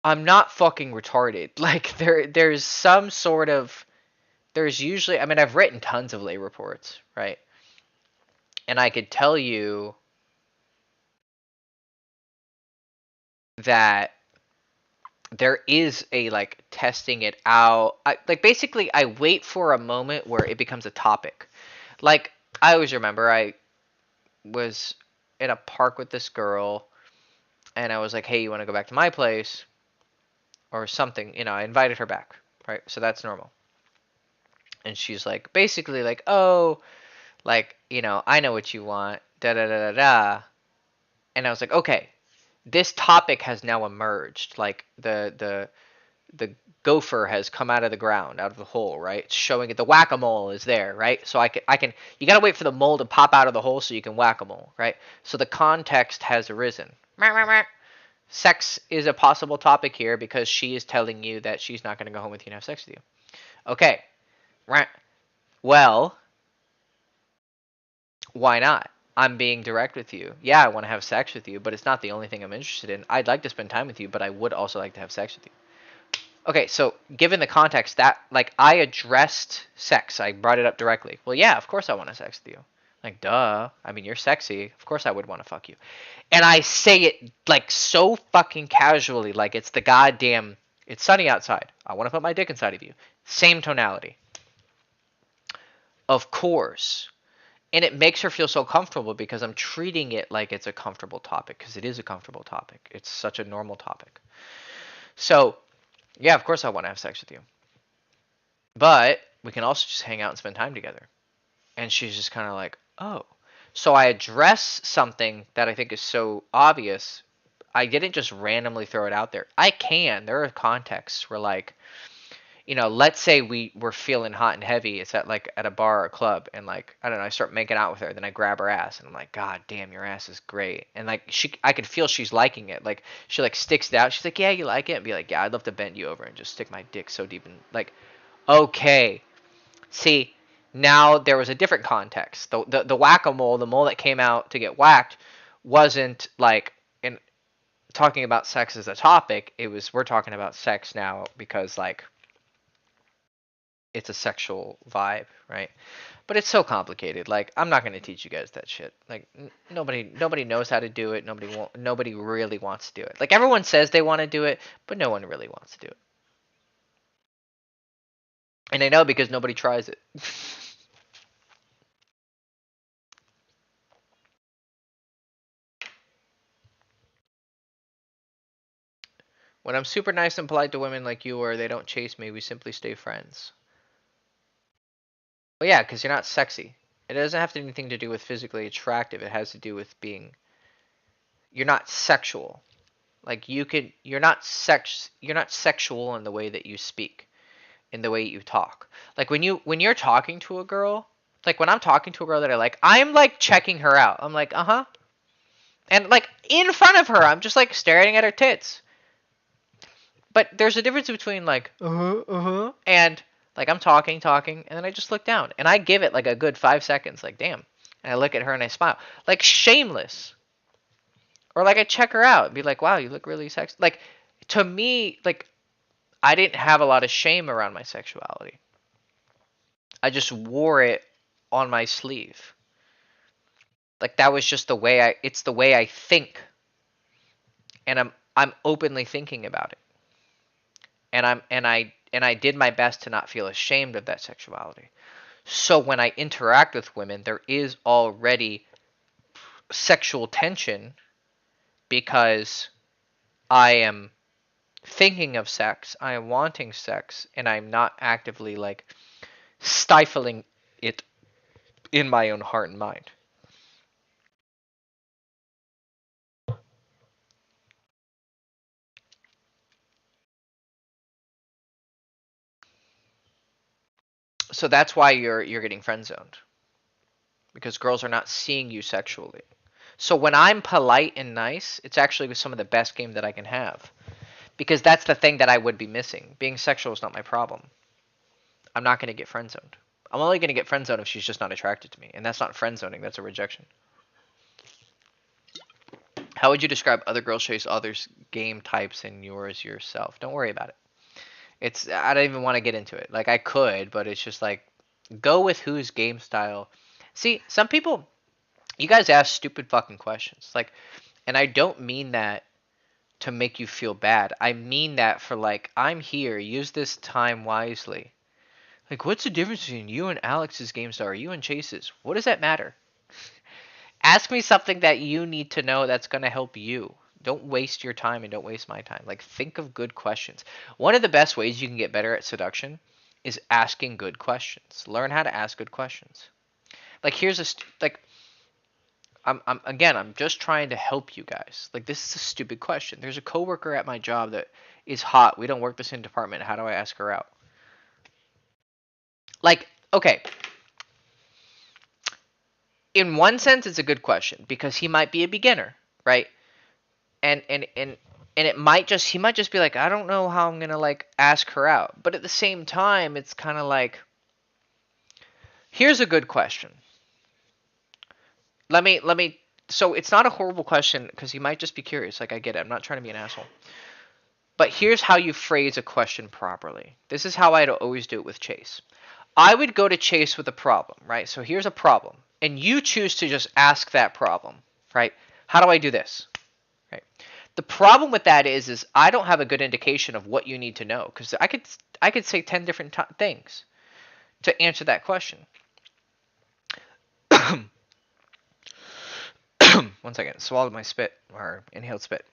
I'm not fucking retarded. Like, there's some sort of there's usually, I mean, I've written tons of lay reports, right? And I could tell you that there is a like testing it out. Like, basically, I wait for a moment where it becomes a topic. Like, I always remember I was in a park with this girl and I was like, "Hey, you want to go back to my place?" or something. I invited her back, right? So that's normal. And she's like, basically like, "Oh, like, I know what you want. Da da da da da." And I was like, "Okay, this topic has now emerged. Like, the gopher has come out of the ground, out of the hole, right? It's showing it. The whack-a-mole is there, right? So I can. You gotta wait for the mole to pop out of the hole so you can whack-a-mole, right? So the context has arisen. Sex is a possible topic here because she is telling you that she's not gonna go home with you and have sex with you. Okay, right? Well, why not? I'm being direct with you. Yeah, I want to have sex with you, but it's not the only thing I'm interested in. I'd like to spend time with you, but I would also like to have sex with you. Okay, so given the context that like I addressed sex, I brought it up directly. Well, yeah, of course I want to sex with you. Like, duh. I mean, you're sexy. Of course I would want to fuck you. And I say it like so fucking casually, like it's the goddamn. It's sunny outside. I want to put my dick inside of you. Same tonality. Of course. And it makes her feel so comfortable because I'm treating it like it's a comfortable topic because it is a comfortable topic. It's such a normal topic. So, yeah, of course I want to have sex with you. But we can also just hang out and spend time together. And she's just kind of like, oh. So I address something that I think is so obvious. I didn't just randomly throw it out there. I can. There are contexts where, like, let's say we were feeling hot and heavy. It's at a bar or a club, and like, I don't know, I start making out with her. Then I grab her ass, and I'm like, God damn, your ass is great. And like, I could feel she's liking it. Like, she like sticks it out. She's like, yeah, you like it? And be like, yeah, I'd love to bend you over and just stick my dick so deep in. Like, okay, see, now there was a different context. The whack-a-mole, the mole that came out to get whacked, wasn't like in talking about sex as a topic. It was, we're talking about sex now because like it's a sexual vibe, right? But it's so complicated. Like, I'm not gonna teach you guys that shit. Like, nobody knows how to do it. Nobody really wants to do it. Like, everyone says they want to do it, but no one really wants to do it. And I know because nobody tries it. When I'm super nice and polite to women like you are, they don't chase me. We simply stay friends. Well, yeah, because you're not sexy. It doesn't have anything to do with physically attractive. It has to do with being. You're not sexual. Like you're not sexual in the way that you speak, in the way you talk. Like when you're talking to a girl, like when I'm talking to a girl that I like, I'm like checking her out. I'm like, uh-huh. And like in front of her, I'm just like staring at her tits. But there's a difference between like, and like I'm talking, and then I just look down and I give it like a good 5 seconds, like damn. And I look at her and I smile. Like shameless. Or like I check her out and be like, wow, you look really sexy. Like to me, like I didn't have a lot of shame around my sexuality. I just wore it on my sleeve. Like that was just it's the way I think. And I'm openly thinking about it. And I did my best to not feel ashamed of that sexuality. So when I interact with women, there is already sexual tension because I am thinking of sex, I am wanting sex, and I'm not actively like stifling it in my own heart and mind. So that's why you're getting friend zoned, because girls are not seeing you sexually. So when I'm polite and nice, it's actually some of the best game that I can have, because that's the thing that I would be missing. Being sexual is not my problem. I'm not going to get friend zoned. I'm only going to get friend zoned if she's just not attracted to me, and that's not friend zoning. That's a rejection. How would you describe other girls' chase others game types and yours yourself? Don't worry about it. I don't even want to get into it. Like I could, but it's just like go with whose game style. See, some people, you guys ask stupid fucking questions. Like, and I don't mean that to make you feel bad. I mean that for like, I'm here. Use this time wisely. Like, what's the difference between you and Alex's game style or you and Chase's? What does that matter? Ask me something that you need to know that's going to help you. Don't waste your time and don't waste my time. Like, think of good questions. One of the best ways you can get better at seduction is asking good questions. Learn how to ask good questions. Like, here's like, I'm just trying to help you guys. Like, this is a stupid question. There's a coworker at my job that is hot. We don't work the same department. How do I ask her out? Like, okay. In one sense, it's a good question because he might be a beginner, right? And it might just he might just be like, I don't know how I'm gonna like ask her out. But at the same time, it's kind of like, here's a good question. Let me. So it's not a horrible question because he might just be curious. Like I get it. I'm not trying to be an asshole. But here's how you phrase a question properly. This is how I'd always do it with Chase. I would go to Chase with a problem, right? So here's a problem, and you choose to just ask that problem, right? How do I do this? Right. The problem with that is I don't have a good indication of what you need to know because I could say 10 different things to answer that question. One second. Swallowed my spit or inhaled spit.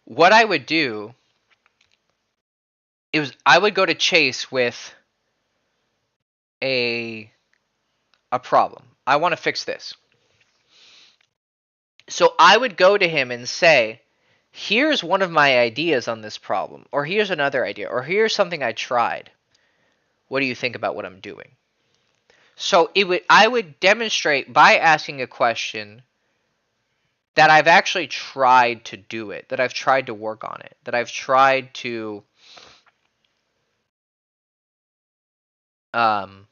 What I would do is I would go to Chase with a problem. I want to fix this. So I would go to him and say, here's one of my ideas on this problem, or here's another idea, or here's something I tried. What do you think about what I'm doing? So I would demonstrate by asking a question that I've actually tried to do it, that I've tried to work on it, that I've tried to um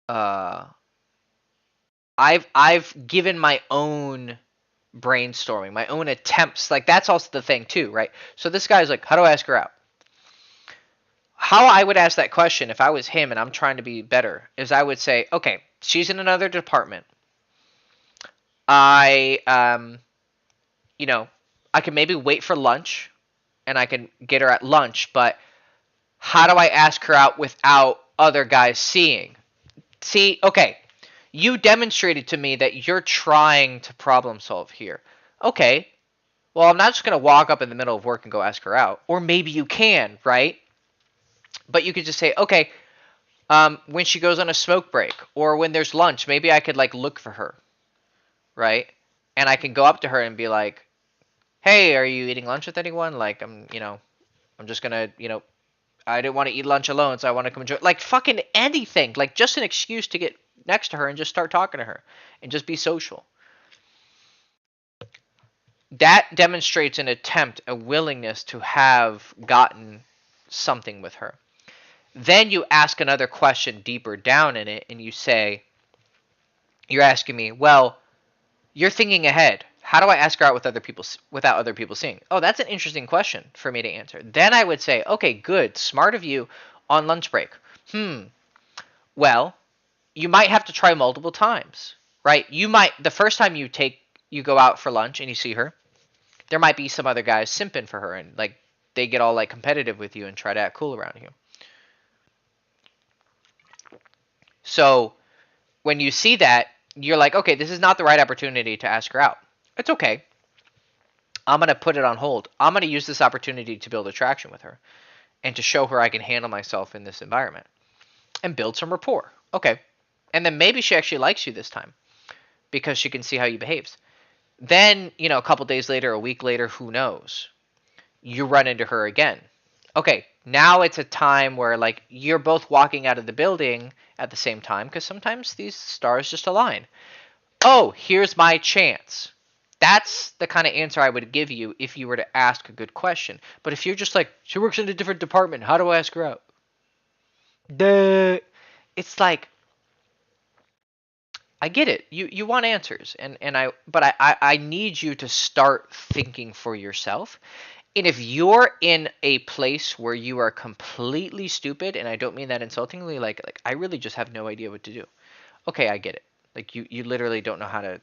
uh I've given my own brainstorming, my own attempts. Like that's also the thing too, right? So this guy's like, how do I ask her out? How I would ask that question if I was him and I'm trying to be better is I would say, okay, she's in another department. I I can maybe wait for lunch and I can get her at lunch, but how do I ask her out without other guys seeing? See, okay, you demonstrated to me that you're trying to problem solve here. Okay, Well, I'm not just going to walk up in the middle of work and go ask her out. Or maybe you can, right? But you could just say, okay, when she goes on a smoke break or when there's lunch, maybe I could like look for her, right? And I can go up to her and be like, hey, are you eating lunch with anyone? Like, I'm just gonna, I didn't want to eat lunch alone, so I want to come enjoy. Like, fucking anything. Like, just an excuse to get next to her and just start talking to her and just be social. That demonstrates an attempt, a willingness to have gotten something with her. Then you ask another question deeper down in it, and you say, you're asking me, well, you're thinking ahead. How do I ask her out with other people without other people seeing? Oh, that's an interesting question for me to answer. Then I would say, okay, good, smart of you on lunch break. Well, you might have to try multiple times, right? The first time you go out for lunch and you see her, there might be some other guys simping for her and like they get all like competitive with you and try to act cool around you. So when you see that, you're like, okay, this is not the right opportunity to ask her out. It's okay. I'm going to put it on hold. I'm going to use this opportunity to build attraction with her and to show her I can handle myself in this environment and build some rapport. Okay. And then maybe she actually likes you this time because she can see how you behaves. Then, a couple days later, a week later, who knows? You run into her again. Okay, now it's a time where like you're both walking out of the building at the same time because sometimes these stars just align. Oh, here's my chance. That's the kind of answer I would give you if you were to ask a good question. But if you're just like, she works in a different department, how do I ask her out? It's like, I get it. You want answers, but I need you to start thinking for yourself. And if you're in a place where you are completely stupid, and I don't mean that insultingly, like I really just have no idea what to do. Okay, I get it. Like you literally don't know how to,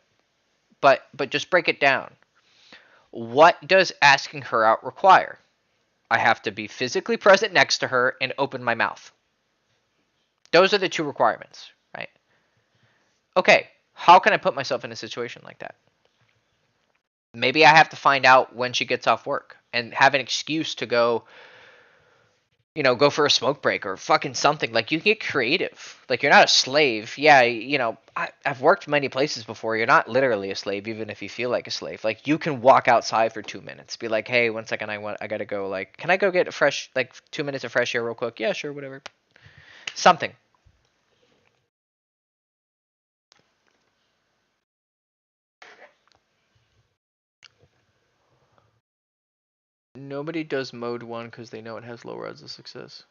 but just break it down. What does asking her out require? I have to be physically present next to her and open my mouth. Those are the two requirements, right? Okay, how can I put myself in a situation like that? Maybe I have to find out when she gets off work and have an excuse to go for a smoke break or fucking something. Like, you can get creative. Like, you're not a slave. Yeah, I've worked many places before. You're not literally a slave, even if you feel like a slave. Like, you can walk outside for 2 minutes. Be like, hey, 1 second, I gotta go. Like, can I go get 2 minutes of fresh air real quick? Yeah, sure, whatever. Something. Nobody does mode 1 because they know it has lower odds of success.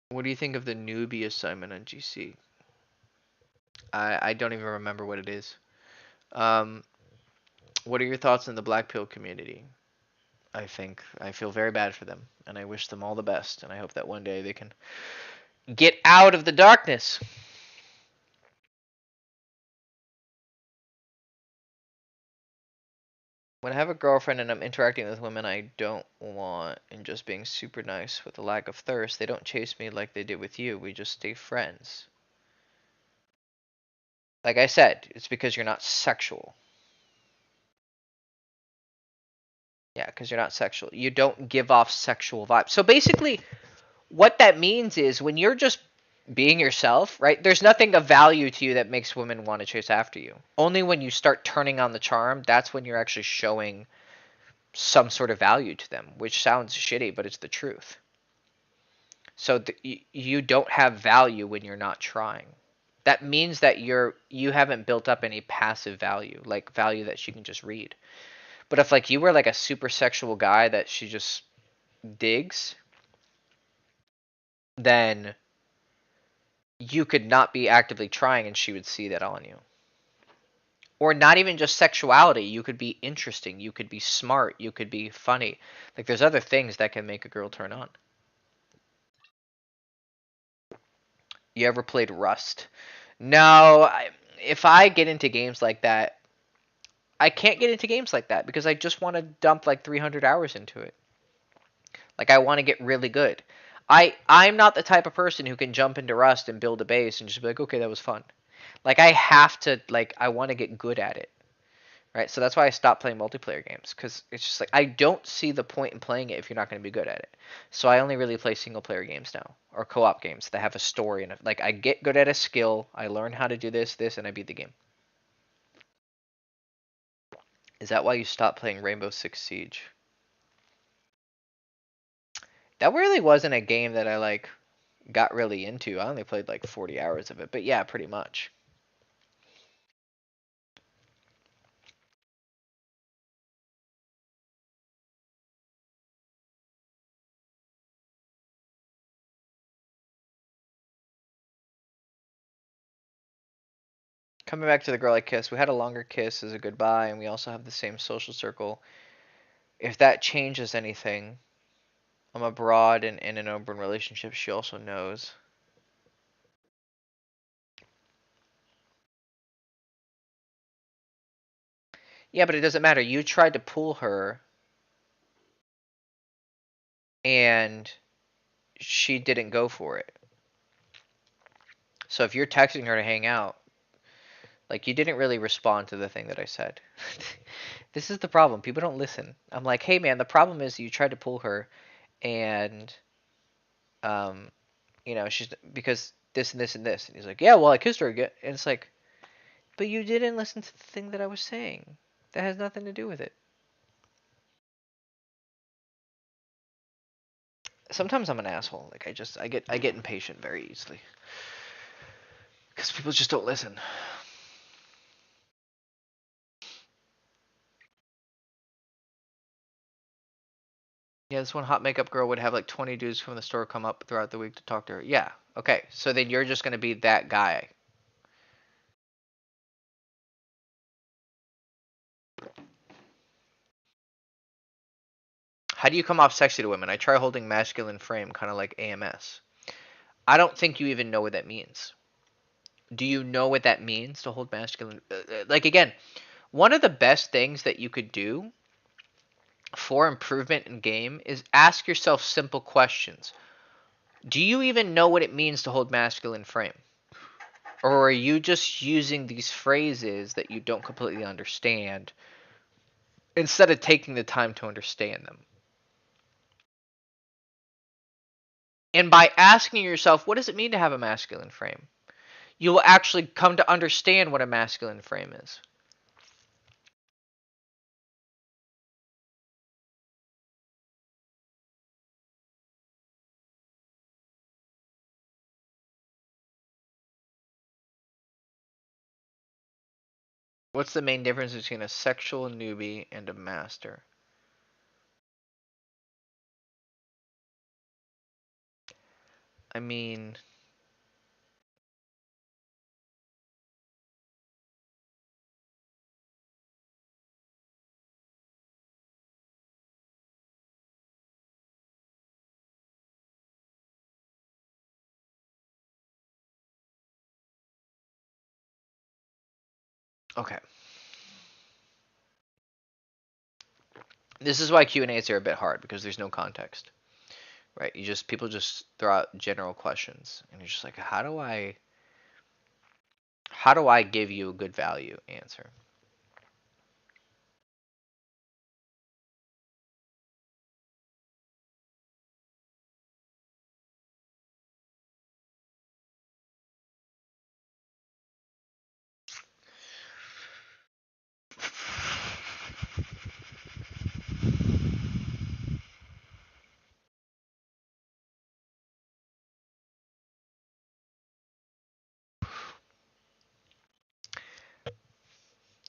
What do you think of the newbie assignment on GC? I don't even remember what it is. What are your thoughts on the black pill community? I feel very bad for them, and I wish them all the best, and I hope that one day they can get out of the darkness. When I have a girlfriend and I'm interacting with women I don't want and just being super nice with a lack of thirst, they don't chase me like they did with you. We just stay friends. Like I said, it's because you're not sexual. Yeah, because you're not sexual. You don't give off sexual vibes. So basically, what that means is when you're just being yourself, right? There's nothing of value to you that makes women want to chase after you. Only when you start turning on the charm, that's when you're actually showing some sort of value to them, which sounds shitty, but it's the truth. So you don't have value when you're not trying. That means that you haven't built up any passive value, like value that she can just read. But if like you were like a super sexual guy that she just digs, then you could not be actively trying and she would see that on you. Or not even just sexuality. You could be interesting. You could be smart. You could be funny. Like, there's other things that can make a girl turn on. You ever played Rust? No. If I get into games like that, I can't get into games like that because I just want to dump like 300 hours into it. Like, I want to get really good. I'm not the type of person who can jump into Rust and build a base and just be like, okay, that was fun. Like, I have to, like, I want to get good at it, right? So that's why I stopped playing multiplayer games, because it's just like I don't see the point in playing it if you're not going to be good at it. So I only really play single player games now, or co-op games that have a story and like I get good at a skill, I learn how to do this, and I beat the game. Is that why you stopped playing Rainbow Six Siege? That really wasn't a game that I like got really into. I only played like 40 hours of it, but yeah, pretty much. Coming back to the girl I kissed, we had a longer kiss as a goodbye, and we also have the same social circle. If that changes anything, I'm abroad and in an open relationship, she also knows. Yeah, but it doesn't matter. You tried to pull her, and she didn't go for it. So if you're texting her to hang out, like you didn't really respond to the thing that I said. This is the problem. People don't listen. I'm like, hey man, the problem is you tried to pull her, and um, she's because this and this and this. And he's like, yeah, well, I kissed her again. And it's like, but you didn't listen to the thing that I was saying. That has nothing to do with it. Sometimes I'm an asshole. Like I get impatient very easily because people just don't listen. Yeah, this one hot makeup girl would have like 20 dudes from the store come up throughout the week to talk to her. Yeah. Okay. So then you're just gonna be that guy. How do you come off sexy to women? I try holding masculine frame, kind of like AMS. I don't think you even know what that means. Do you know what that means to hold masculine? Like again, one of the best things that you could do for improvement in game is ask yourself simple questions. Do you even know what it means to hold masculine frame? Or are you just using these phrases that you don't completely understand instead of taking the time to understand them? And by asking yourself, what does it mean to have a masculine frame? You will actually come to understand what a masculine frame is. What's the main difference between a sexual newbie and a master? I mean, okay. This is why Q&As are a bit hard because there's no context, right? People just throw out general questions and you're just like, how do I give you a good value answer?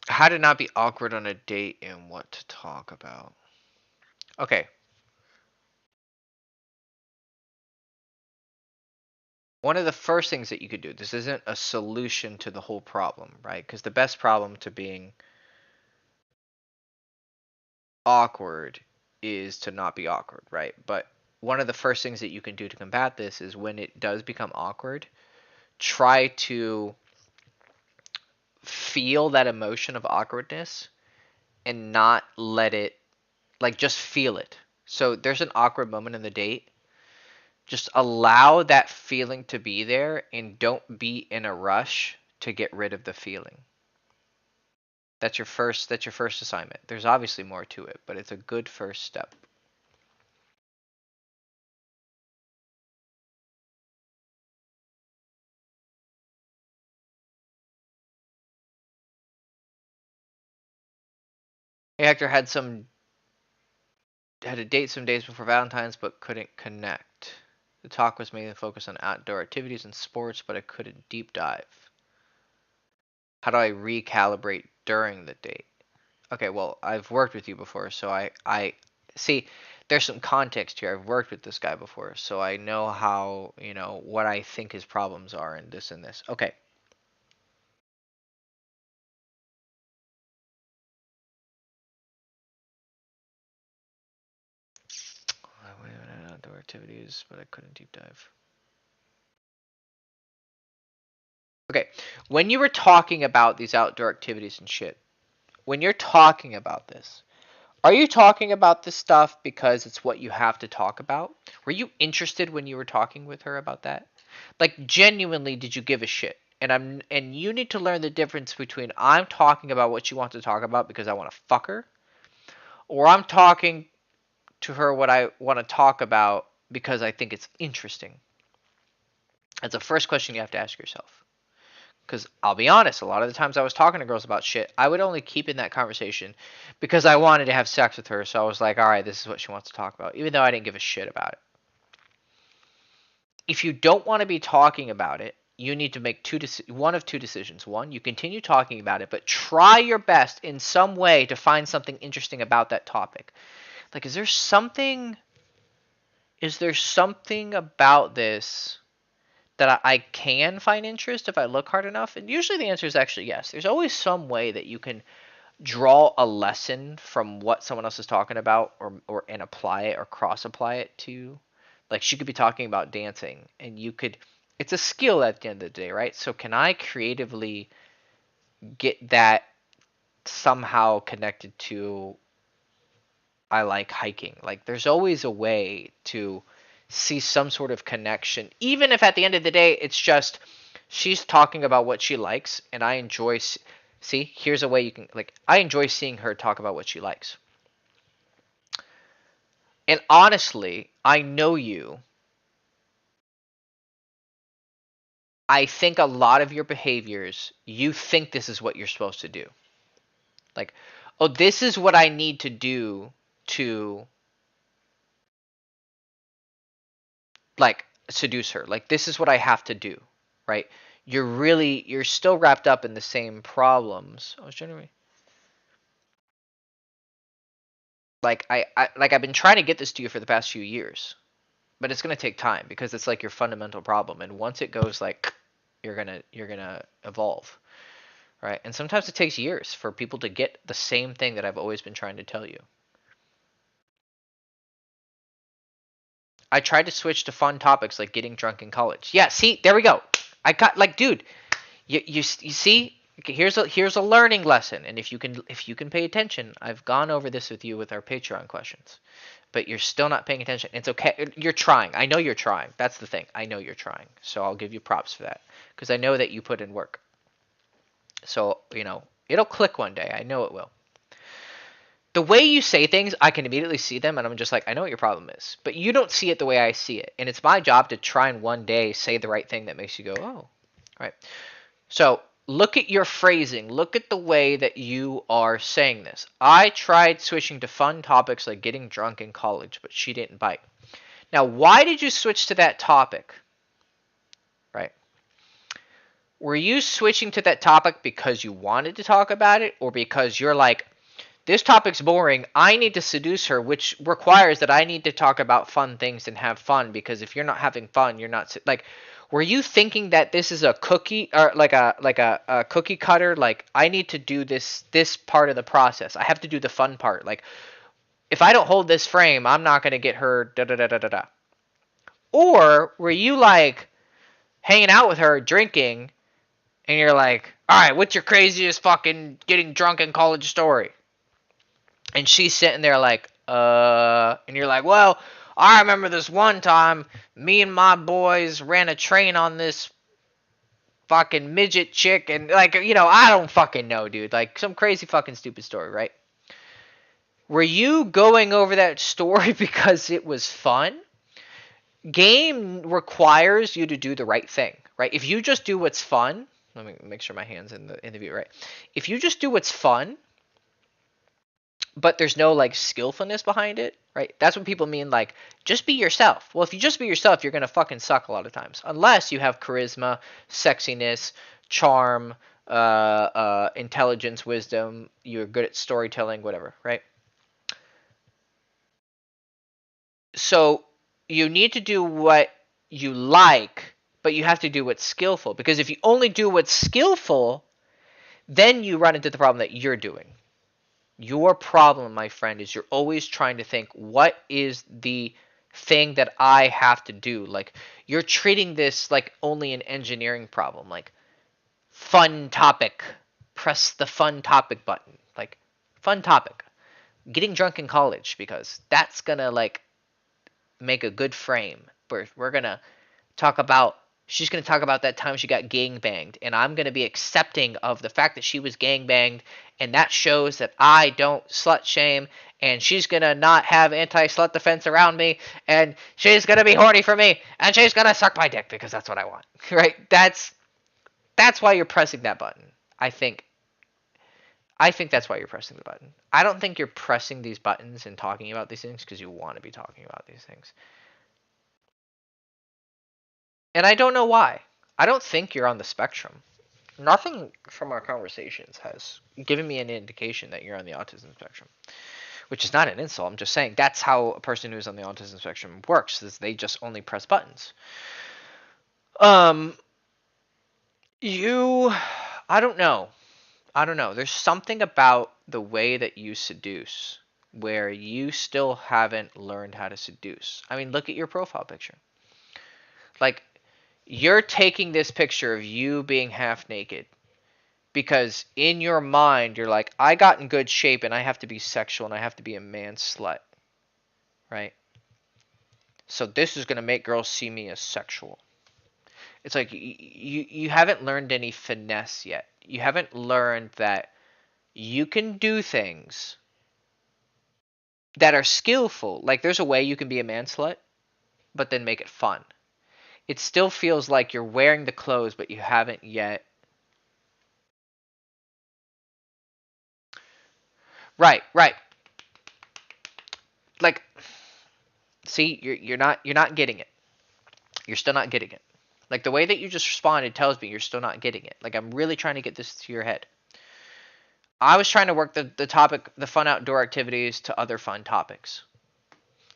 How to not be awkward on a date and what to talk about. Okay. One of the first things that you could do, this isn't a solution to the whole problem, right? Because the best problem to being awkward is to not be awkward, right? But one of the first things that you can do to combat this is when it does become awkward, try to feel that emotion of awkwardness and not let it, like, just feel it. So there's an awkward moment in the date. Just allow that feeling to be there and don't be in a rush to get rid of the feeling. That's your first assignment. There's obviously more to it, but it's a good first step. Hey, Hector had a date some days before Valentine's but couldn't connect. The talk was mainly focused on outdoor activities and sports, but I couldn't deep dive. How do I recalibrate during the date? Okay, well, I've worked with you before, so I see there's some context here. I've worked with this guy before, so I know how, what I think his problems are and this and this. Okay. I went on outdoor activities, but I couldn't deep dive. Okay, when you were talking about these outdoor activities and shit, when you're talking about this, are you talking about this stuff because it's what you have to talk about? Were you interested when you were talking with her about that? Like genuinely, did you give a shit? And you need to learn the difference between I'm talking about what she wants to talk about because I want to fuck her, or I'm talking to her what I want to talk about because I think it's interesting. That's the first question you have to ask yourself. Because I'll be honest, a lot of the times I was talking to girls about shit, I would only keep in that conversation because I wanted to have sex with her. So I was like, all right, this is what she wants to talk about, even though I didn't give a shit about it. If you don't want to be talking about it, you need to make one of two decisions. One, you continue talking about it, but try your best in some way to find something interesting about that topic. Like, is there something about this that I can find interest if I look hard enough? And usually the answer is actually yes. There's always some way that you can draw a lesson from what someone else is talking about or and apply it or cross apply it to. Like she could be talking about dancing and you could it's a skill at the end of the day, right? So can I creatively get that somehow connected to I like hiking? Like there's always a way to see some sort of connection, even if at the end of the day it's just she's talking about what she likes and I enjoy. See, here's a way you can like I enjoy seeing her talk about what she likes. And honestly, I know you. I think a lot of your behaviors, you think this is what you're supposed to do. Like, oh, this is what I need to do to like seduce her. Like this is what I have to do, right? You're still wrapped up in the same problems. I was generally like I've been trying to get this to you for the past few years, but it's gonna take time because it's like your fundamental problem. And once it goes like, you're gonna evolve, right? And sometimes it takes years for people to get the same thing that I've always been trying to tell you. I tried to switch to fun topics like getting drunk in college. Yeah, see, there we go. I got like, dude, you see, here's a learning lesson, and if you can pay attention, I've gone over this with you with our Patreon questions, but you're still not paying attention. It's okay. You're trying. I know you're trying. That's the thing. I know you're trying. So I'll give you props for that because I know that you put in work. So it'll click one day. I know it will. The way you say things, I can immediately see them, and I'm just like, I know what your problem is, but you don't see it the way I see it, and it's my job to try and one day say the right thing that makes you go, oh, right. So look at your phrasing. Look at the way that you are saying this. I tried switching to fun topics like getting drunk in college, but she didn't bite. Now, why did you switch to that topic? Right? Were you switching to that topic because you wanted to talk about it, or because you're like, this topic's boring. I need to seduce her, which requires that I need to talk about fun things and have fun, because if you're not having fun, you're not like. Were you thinking that this is a cookie or like a cookie cutter? Like I need to do this part of the process. I have to do the fun part. Like if I don't hold this frame, I'm not gonna get her. Da da da da da da. Or were you like hanging out with her, drinking, and you're like, all right, what's your craziest fucking getting drunk in college story? And she's sitting there like, and you're like, well, I remember this one time me and my boys ran a train on this fucking midget chick and like, you know, I don't fucking know, dude. Like some crazy fucking stupid story, right? Were you going over that story because it was fun? Game requires you to do the right thing, right? If you just do what's fun, let me make sure my hand's in the view, right? If you just do what's fun, but there's no like skillfulness behind it, right? That's what people mean like just be yourself. Well, if you just be yourself, you're gonna fucking suck a lot of times, unless you have charisma, sexiness, charm, intelligence, wisdom. You're good at storytelling, whatever, right? So you need to do what you like, but you have to do what's skillful. Because if you only do what's skillful, then you run into the problem that you're doing. Your problem, my friend, is you're always trying to think, what is the thing that I have to do? Like, you're treating this like only an engineering problem. Like, fun topic. Press the fun topic button. Like, fun topic. Getting drunk in college, because that's gonna, like, make a good frame. We're gonna talk about she's gonna talk about that time she got gang banged, and I'm gonna be accepting of the fact that she was gang banged, and that shows that I don't slut shame, and she's gonna not have anti-slut defense around me, and she's gonna be horny for me, and she's gonna suck my dick because that's what I want. Right? That's why you're pressing that button. I think that's why you're pressing the button. I don't think you're pressing these buttons and talking about these things because you want to be talking about these things. And I don't know why. I don't think you're on the spectrum. Nothing from our conversations has given me an indication that you're on the autism spectrum, which is not an insult. I'm just saying that's how a person who's on the autism spectrum works, is they just only press buttons. Um, you, I don't know. I don't know. There's something about the way that you seduce where you still haven't learned how to seduce. I mean, look at your profile picture. Like, you're taking this picture of you being half naked because in your mind you're like, I got in good shape and I have to be sexual and I have to be a man slut, right? So this is going to make girls see me as sexual. It's like you haven't learned any finesse yet. You haven't learned that you can do things that are skillful. Like there's a way you can be a man slut, but then make it fun. It still feels like you're wearing the clothes, but you haven't yet. Right, right. Like, see, you're not getting it. You're still not getting it. Like the way that you just responded tells me you're still not getting it. Like I'm really trying to get this to your head. I was trying to work the topic, the fun outdoor activities to other fun topics.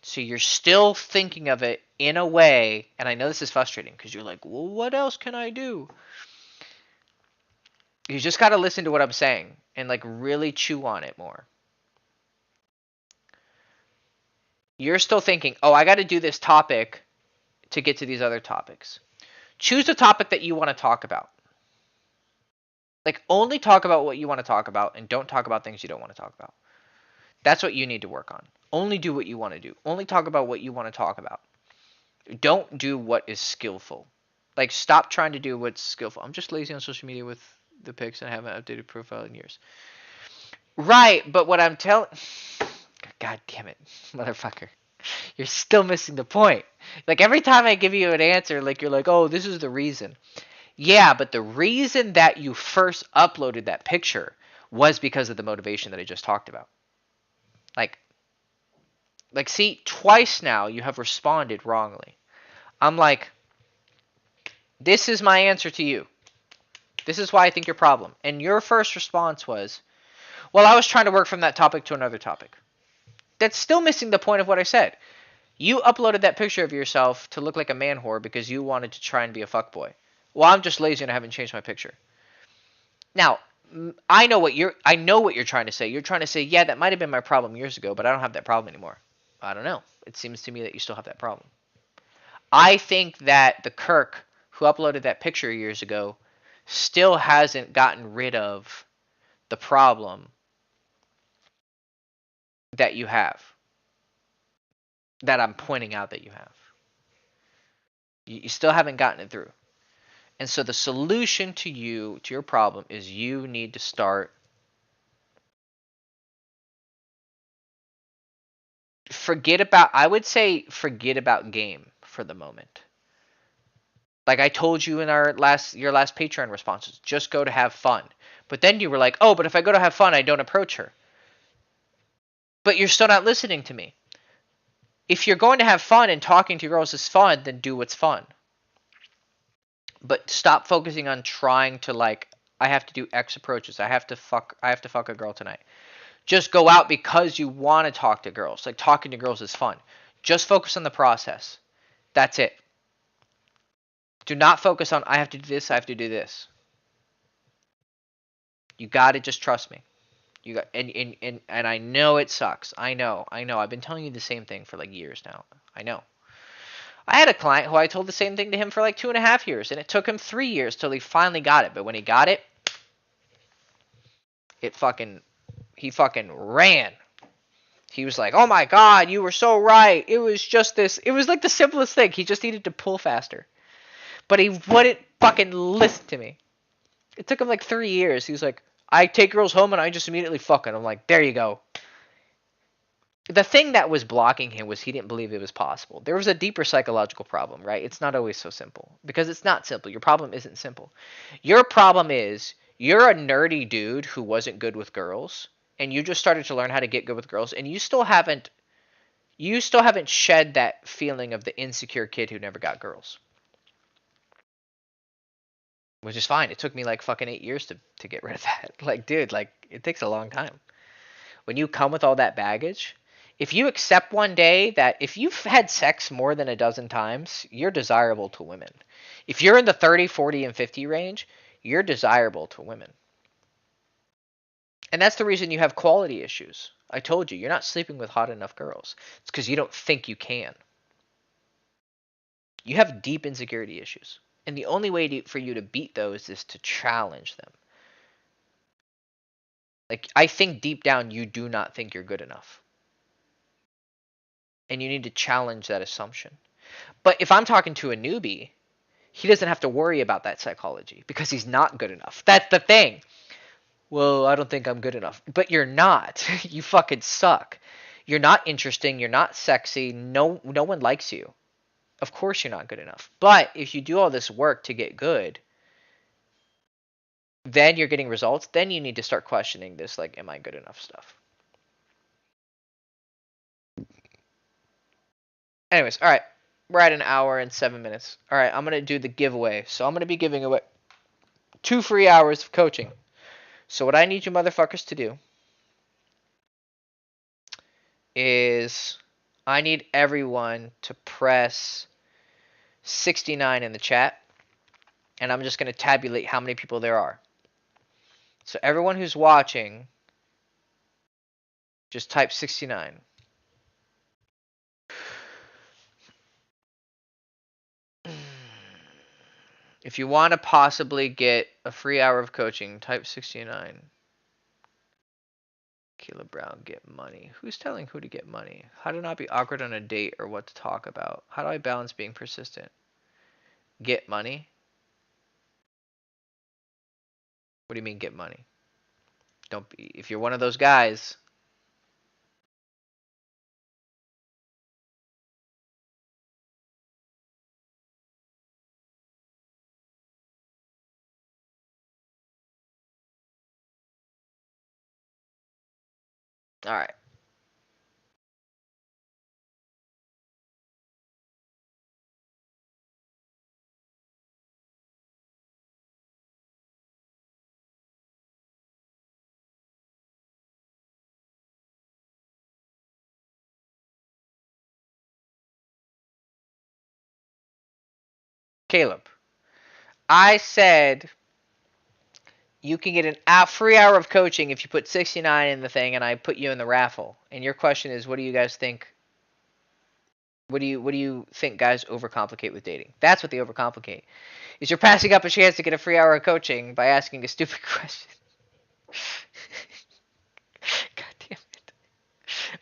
So you're still thinking of it in a way, and I know this is frustrating because you're like, well, what else can I do? You just got to listen to what I'm saying and like really chew on it more. You're still thinking, oh, I got to do this topic to get to these other topics. Choose a topic that you want to talk about. Like, only talk about what you want to talk about and don't talk about things you don't want to talk about. That's what you need to work on. Only do what you want to do. Only talk about what you want to talk about. Don't do what is skillful. Like, stop trying to do what's skillful. I'm just lazy on social media with the pics and I haven't updated profile in years. Right, but what I'm telling... God damn it, motherfucker. You're still missing the point. Like, every time I give you an answer, like, you're like, oh, this is the reason. Yeah, but the reason that you first uploaded that picture was because of the motivation that I just talked about. Like, see, twice now you have responded wrongly. I'm like, this is my answer to you. This is why I think your problem. And your first response was, well, I was trying to work from that topic to another topic. That's still missing the point of what I said. You uploaded that picture of yourself to look like a man whore because you wanted to try and be a fuckboy. Well, I'm just lazy and I haven't changed my picture. Now, I know what you're trying to say. You're trying to say, yeah, that might have been my problem years ago, but I don't have that problem anymore. I don't know. It seems to me that you still have that problem. I think that the Kirk who uploaded that picture years ago still hasn't gotten rid of the problem that you have, that I'm pointing out that you have. You still haven't gotten it through. And so the solution to your problem is you need to start I would say forget about game for the moment. Like I told you in your last Patreon responses, just go to have fun. But then you were like, "Oh, but if I go to have fun, I don't approach her." But you're still not listening to me. If you're going to have fun and talking to girls is fun, then do what's fun. But stop focusing on trying to like I have to do X approaches. I have to fuck a girl tonight. Just go out because you want to talk to girls. Like talking to girls is fun. Just focus on the process. That's it. Do not focus on I have to do this, I have to do this. You got to just trust me. You got and I know it sucks. I know. I've been telling you the same thing for like years now. I know. I had a client who I told the same thing to him for like 2.5 years, and it took him 3 years till he finally got it. But when he got it, he fucking ran. He was like, "Oh my god, you were so right. It was just this. It was like the simplest thing. He just needed to pull faster." But he wouldn't fucking listen to me. It took him like 3 years. He was like, "I take girls home and I just immediately fuck it." I'm like, "There you go." The thing that was blocking him was he didn't believe it was possible. There was a deeper psychological problem, right? It's not always so simple because it's not simple. Your problem isn't simple. Your problem is you're a nerdy dude who wasn't good with girls and you just started to learn how to get good with girls and you still haven't shed that feeling of the insecure kid who never got girls. Which is fine. It took me like fucking 8 years to get rid of that. Like, dude, like it takes a long time. When you come with all that baggage, if you accept one day that if you've had sex more than a dozen times, you're desirable to women. If you're in the 30, 40, and 50 range, you're desirable to women. And that's the reason you have quality issues. I told you, you're not sleeping with hot enough girls. It's because you don't think you can. You have deep insecurity issues. And the only way for you to beat those is to challenge them. Like, I think deep down you do not think you're good enough. And you need to challenge that assumption. But if I'm talking to a newbie, he doesn't have to worry about that psychology because he's not good enough. That's the thing. Well, I don't think I'm good enough. But you're not. You fucking suck. You're not interesting. You're not sexy. No one likes you. Of course you're not good enough. But if you do all this work to get good, then you're getting results. Then you need to start questioning this, like, am I good enough stuff? Anyways, all right. We're at 1 hour and 7 minutes. All right, I'm going to do the giveaway. So I'm going to be giving away 2 free hours of coaching. So what I need you motherfuckers to do is I need everyone to press 69 in the chat. And I'm just going to tabulate how many people there are. So everyone who's watching, just type 69. If you want to possibly get a free hour of coaching, type 69. Keela Brown, get money. Who's telling who to get money? How to not be awkward on a date or what to talk about? How do I balance being persistent? Get money? What do you mean get money? Don't be, if you're one of those guys. All right. Caleb, I said you can get a free hour of coaching if you put 69 in the thing and I put you in the raffle. And your question is, what do you guys think? What do you think guys overcomplicate with dating? That's what they overcomplicate. Is you're passing up a chance to get a free hour of coaching by asking a stupid question. God damn it.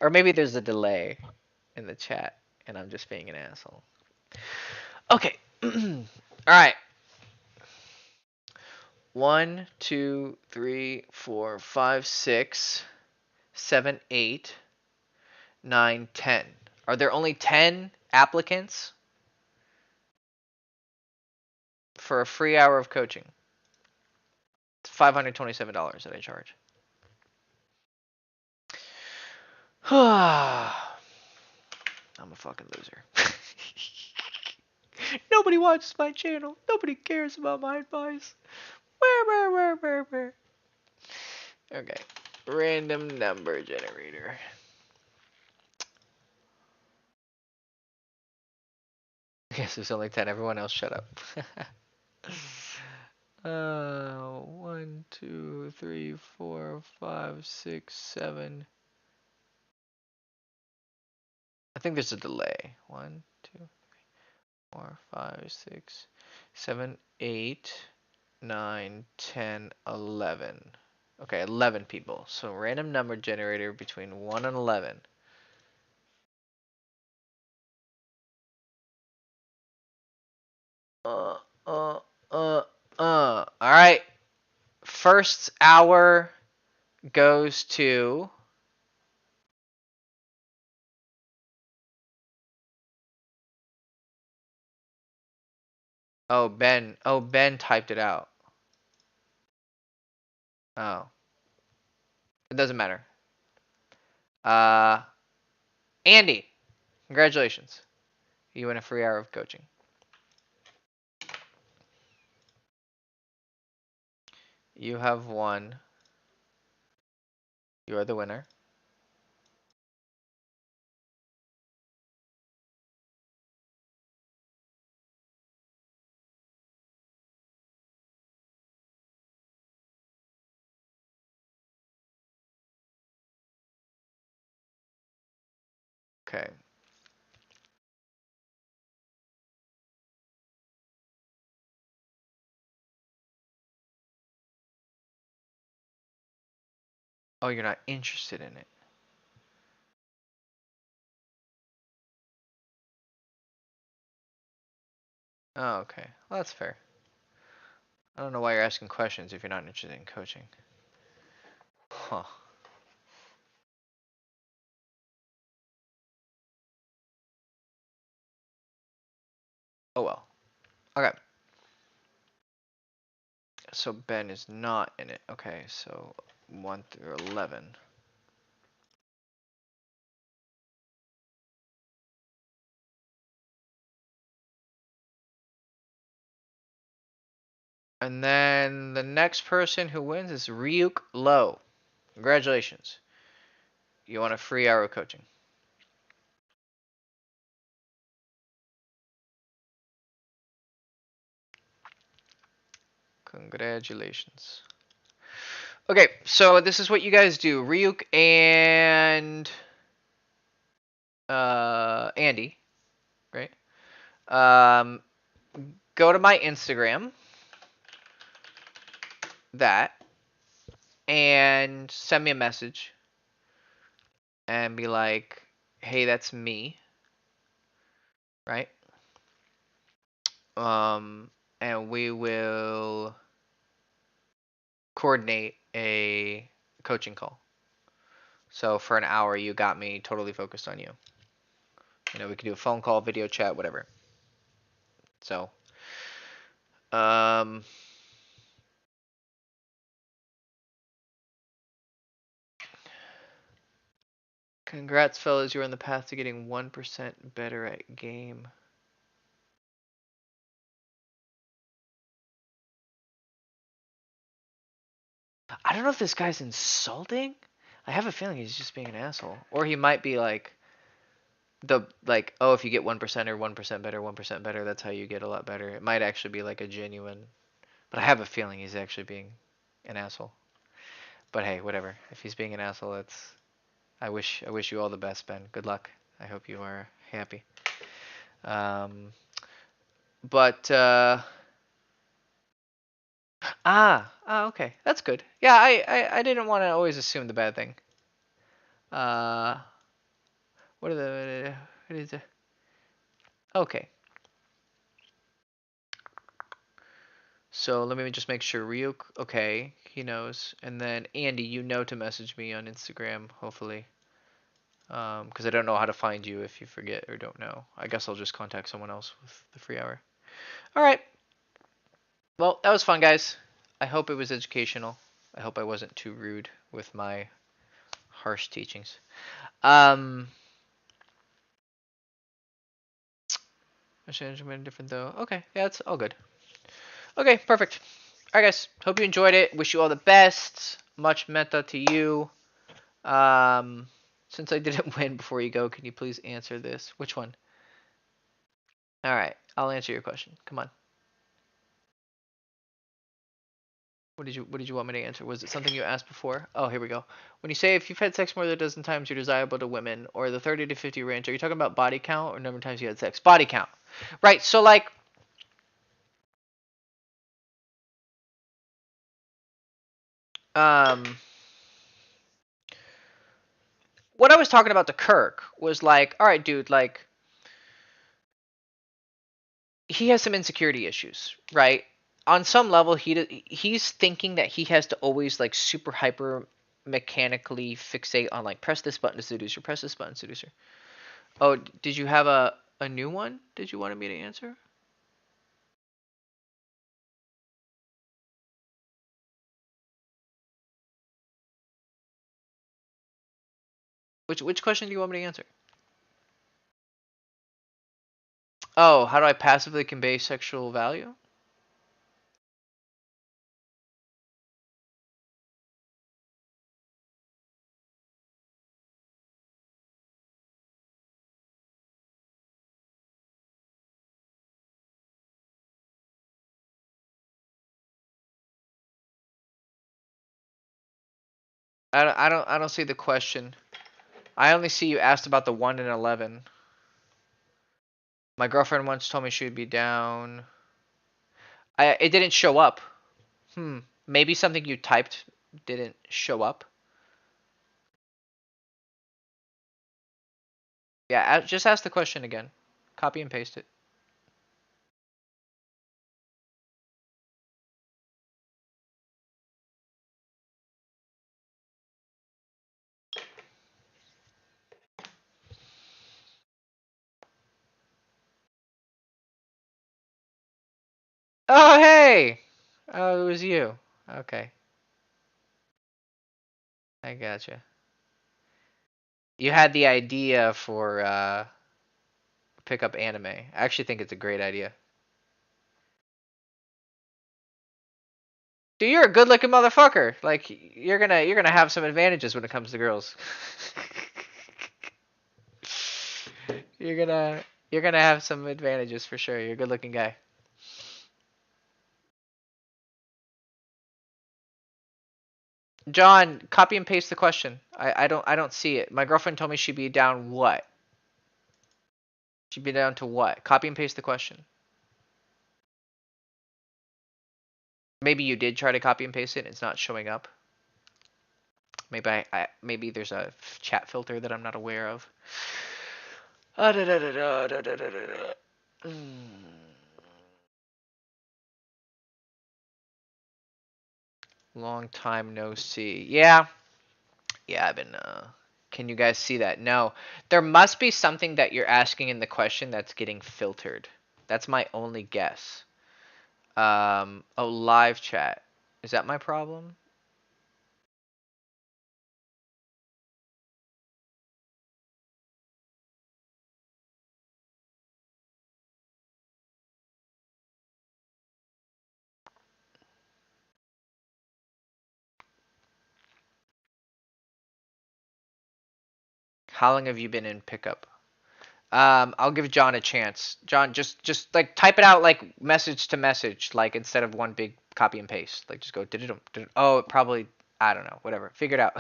Or maybe there's a delay in the chat and I'm just being an asshole. Okay. All right. 1, 2, 3, 4, 5, 6, 7, 8, 9, 10. Are there only 10 applicants for a free hour of coaching? It's $527 that I charge. I'm a fucking loser. Nobody watches my channel. Nobody cares about my advice. Where? Okay. Random number generator. Yes, there's only 10. Everyone else shut up. 1, 2, 3, 4, 5, 6, 7. I think there's a delay. 1, 2, 3, 4, 5, 6, 7, 8, 9, 10, 11. Okay, 11 people. So random number generator between 1 and 11. All right. First hour goes to Ben. Oh, Ben typed it out. Oh, it doesn't matter. Uh, Andy, congratulations. You win a free hour of coaching. You have won. You are the winner. Okay. Oh, you're not interested in it. Oh, okay. Well, that's fair. I don't know why you're asking questions if you're not interested in coaching. Huh. Oh well. Okay. So Ben is not in it. Okay, so 1 through 11. And then the next person who wins is Ryuk Low. Congratulations. You want a free hour of coaching. Congratulations. Okay, so this is what you guys do. Ryuk and Andy, right? Um, go to my Instagram, that, and send me a message and be like, hey, that's me, right? And we will coordinate a coaching call. So for an hour, you got me totally focused on you. You know, we can do a phone call, video chat, whatever. So, um, congrats, fellas. You're on the path to getting 1% better at game. I don't know if this guy's insulting. I have a feeling he's just being an asshole. Or he might be like, oh, if you get 1% or 1% better, 1% better, that's how you get a lot better. It might actually be like a genuine, but I have a feeling he's actually being an asshole. But hey, whatever. If he's being an asshole, I wish you all the best, Ben. Good luck. I hope you are happy. Um, but okay, that's good. Yeah, I didn't want to always assume the bad thing. Uh, what is it? Okay. So let me just make sure Rio. Okay, he knows. And then Andy, you know to message me on Instagram, hopefully. Because I don't know how to find you if you forget or don't know. I guess I'll just contact someone else with the free hour. All right. Well, that was fun, guys. I hope it was educational. I hope I wasn't too rude with my harsh teachings. Um, different though. Okay, yeah, it's all good. Okay, perfect. All right, guys. Hope you enjoyed it. Wish you all the best. Much meta to you. Since I didn't win before you go, can you please answer this? Which one? All right, I'll answer your question. Come on. What did you want me to answer? Was it something you asked before? Oh, here we go. When you say if you've had sex more than a dozen times, you're desirable to women, or the 30 to 50 range, are you talking about body count or number of times you had sex? Body count. Right. So like um what I was talking about to Kirk was like, all right, dude, like he has some insecurity issues, right? On some level, he's thinking that he has to always like super hyper mechanically fixate on like press this button to seduce her, press this button to seduce her. Oh, did you have a new one? Did you want me to answer? Which question do you want me to answer? Oh, how do I passively convey sexual value? I don't see the question. I only see you asked about the 1 in 11. My girlfriend once told me she would be down. It didn't show up. Maybe something you typed didn't show up. Yeah, just ask the question again. Copy and paste it. Oh, hey! Oh, it was you. Okay, I gotcha. You had the idea for pick up anime. I actually think it's a great idea. Dude, you're a good-looking motherfucker. Like you're gonna have some advantages when it comes to girls. you're gonna you're gonna have some advantages for sure. You're a good-looking guy. John, copy and paste the question. I don't see it. My girlfriend told me she'd be down what? She'd be down to what? Copy and paste the question. Maybe you did try to copy and paste it and it's not showing up. Maybe maybe there's a chat filter that I'm not aware of. Long time no see. Yeah. Yeah, I've been can you guys see that? No. There must be something that you're asking in the question that's getting filtered. That's my only guess. Oh, live chat. Is that my problem? How long have you been in pickup? I'll give John a chance. John, just like type it out like message to message, like instead of one big copy and paste. Like just go did it. Oh, it probably I don't know. Whatever. Figure it out.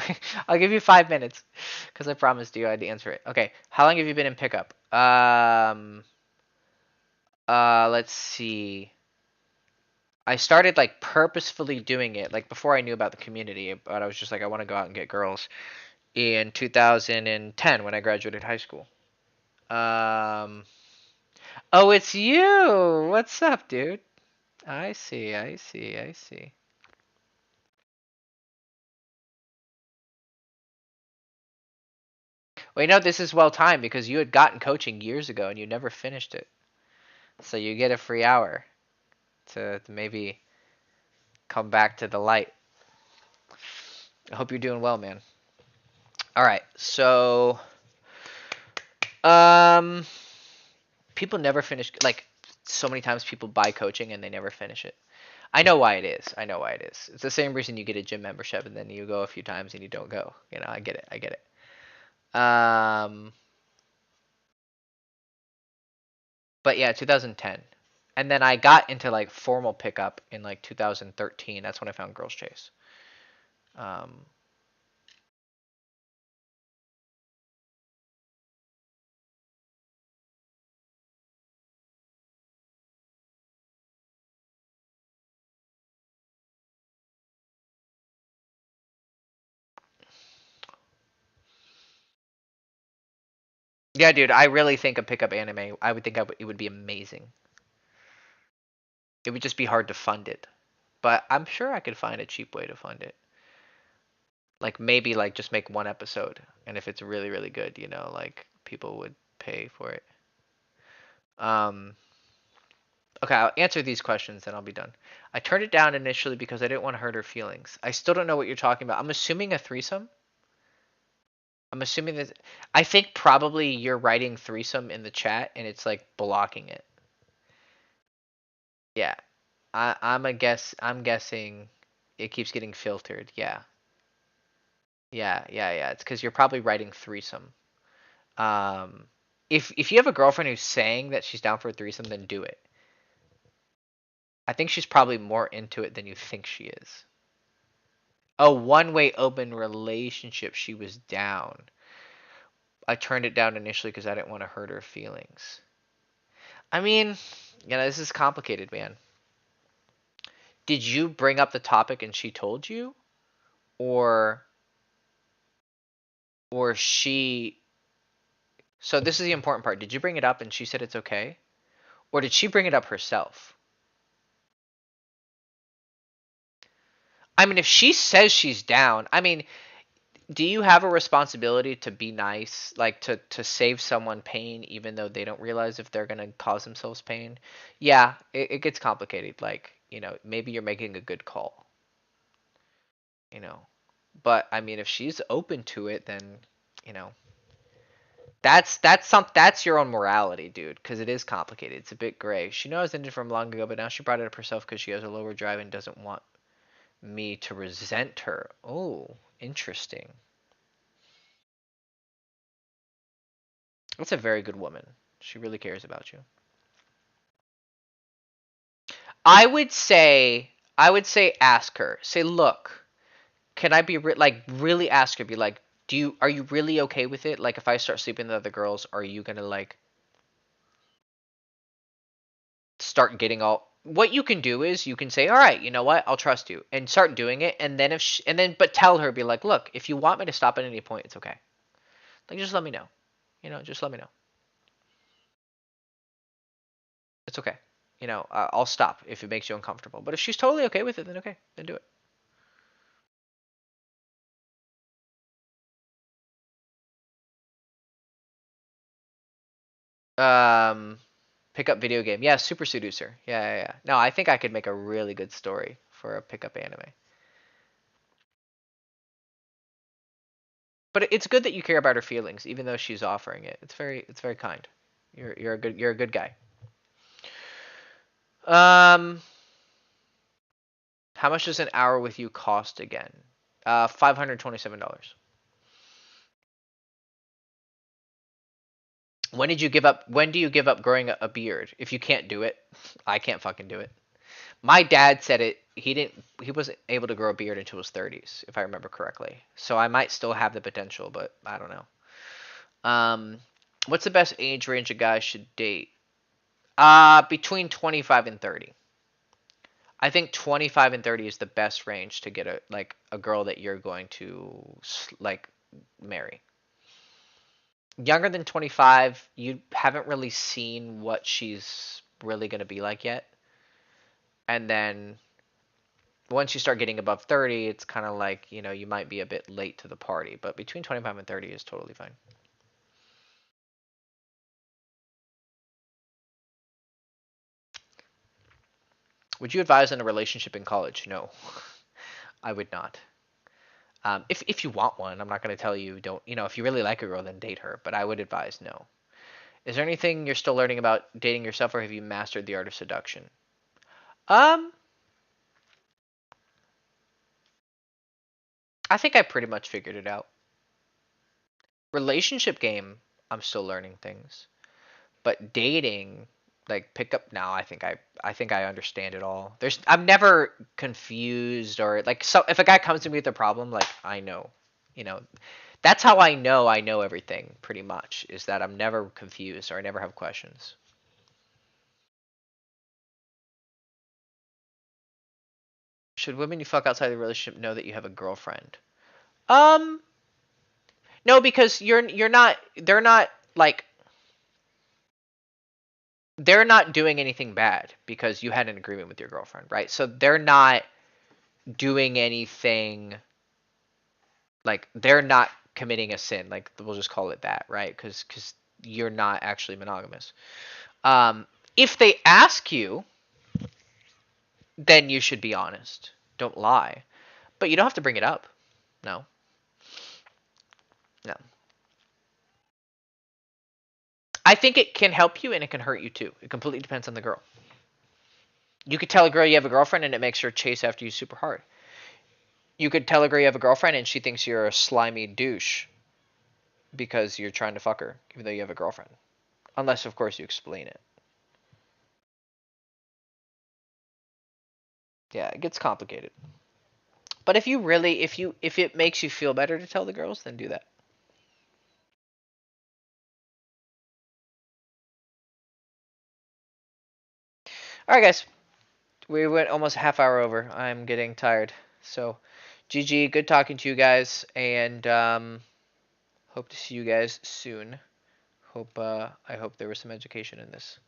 I'll give you 5 minutes because I promised you I'd answer it. Okay. How long have you been in pickup? Let's see. I started like purposefully doing it like before I knew about the community, but I was just like I want to go out and get girls in 2010 when I graduated high school. Um, oh, it's you. What's up, dude? I see, I see, I see. Well, you know, this is well timed because you had gotten coaching years ago and you never finished it. So you get a free hour to maybe come back to the light. I hope you're doing well, man. All right, so um, people never finish like so many times people buy coaching and they never finish it. I know why it is. I know why it is. It's the same reason you get a gym membership and then you go a few times and you don't go. You know, I get it. I get it. But yeah, 2010. And then I got into like formal pickup in like 2013. That's when I found Girls Chase. Um, yeah, dude, I really think a pickup anime. I would think it would be amazing. It would just be hard to fund it, but I'm sure I could find a cheap way to fund it. Like maybe like just make one episode, and if it's really really good, you know, like people would pay for it. Um, okay, I'll answer these questions, then I'll be done. I turned it down initially because I didn't want to hurt her feelings. I still don't know what you're talking about. I'm assuming a threesome. I'm assuming that I think probably you're writing threesome in the chat and it's like blocking it. Yeah. I'm guessing it keeps getting filtered. Yeah. Yeah. It's because you're probably writing threesome. Um if you have a girlfriend who's saying that she's down for a threesome, then do it. I think she's probably more into it than you think she is. A one-way open relationship, she was down. I turned it down initially because I didn't want to hurt her feelings. I mean, this is complicated, man. Did you bring up the topic and she told you, or she? So this is the important part. Did you bring it up and she said it's okay, or did she bring it up herself? I mean, if she says she's down, I mean, do you have a responsibility to be nice, like to save someone pain, even though they don't realize if they're gonna cause themselves pain? Yeah, it gets complicated. Like, maybe you're making a good call, you know. But I mean, if she's open to it, then you know that's your own morality, dude. Because it is complicated. It's a bit gray. She knows ended from long ago, but now she brought it up herself because she has a lower drive and doesn't want me to resent her. Oh, interesting. That's a very good woman. She really cares about you. I would say ask her. Say, look, can I be like really ask her? Be like, are you really okay with it? Like, if I start sleeping with other girls, are you gonna like start getting all? What you can do is you can say, all right, you know what? I'll trust you, and start doing it. And then but tell her, be like, look, if you want me to stop at any point, it's okay. Like, just let me know. Just let me know. It's okay. I'll stop if it makes you uncomfortable. But if she's totally okay with it, then okay, then do it. Um, Pickup video game. Yeah, Super Seducer. Yeah. No, I think I could make a really good story for a pickup anime. But it's good that you care about her feelings, even though she's offering it. It's very kind. You're a good guy. Um, how much does an hour with you cost again? $527. When do you give up growing a beard? If you can't do it, I can't fucking do it. My dad said he wasn't able to grow a beard until his 30s, if I remember correctly. So I might still have the potential, but I don't know. What's the best age range a guy should date? Between 25 and 30. I think 25 and 30 is the best range to get a girl that you're going to like marry. Younger than 25, you haven't really seen what she's really going to be like yet. And then once you start getting above 30, it's kind of like, you might be a bit late to the party. But between 25 and 30 is totally fine. Would you advise on a relationship in college? No, I would not. If you want one, I'm not going to tell you don't. If you really like a girl, then date her. But I would advise no. Is there anything you're still learning about dating yourself, or have you mastered the art of seduction? Um, I think I pretty much figured it out. Relationship game, I'm still learning things. But dating, like pickup now, I think I understand it all. I'm never confused or like, so if a guy comes to me with a problem, like I know, you know, that's how I know everything pretty much, is that I'm never confused or I never have questions. Should women you fuck outside the relationship know that you have a girlfriend? Um, no, because you're not they're not like they're not doing anything bad because you had an agreement with your girlfriend, right? So they're not doing anything, like they're not committing a sin, like we'll just call it that, right? Because you're not actually monogamous. If they ask you, then you should be honest. Don't lie, but you don't have to bring it up. No, no. I think it can help you and it can hurt you too. It completely depends on the girl. You could tell a girl you have a girlfriend and it makes her chase after you super hard. You could tell a girl you have a girlfriend and she thinks you're a slimy douche because you're trying to fuck her, even though you have a girlfriend. Unless, of course, you explain it. Yeah, it gets complicated. But if it makes you feel better to tell the girls, then do that. All right, guys. We went almost a half hour over. I'm getting tired. So, GG, good talking to you guys, and hope to see you guys soon. I hope there was some education in this.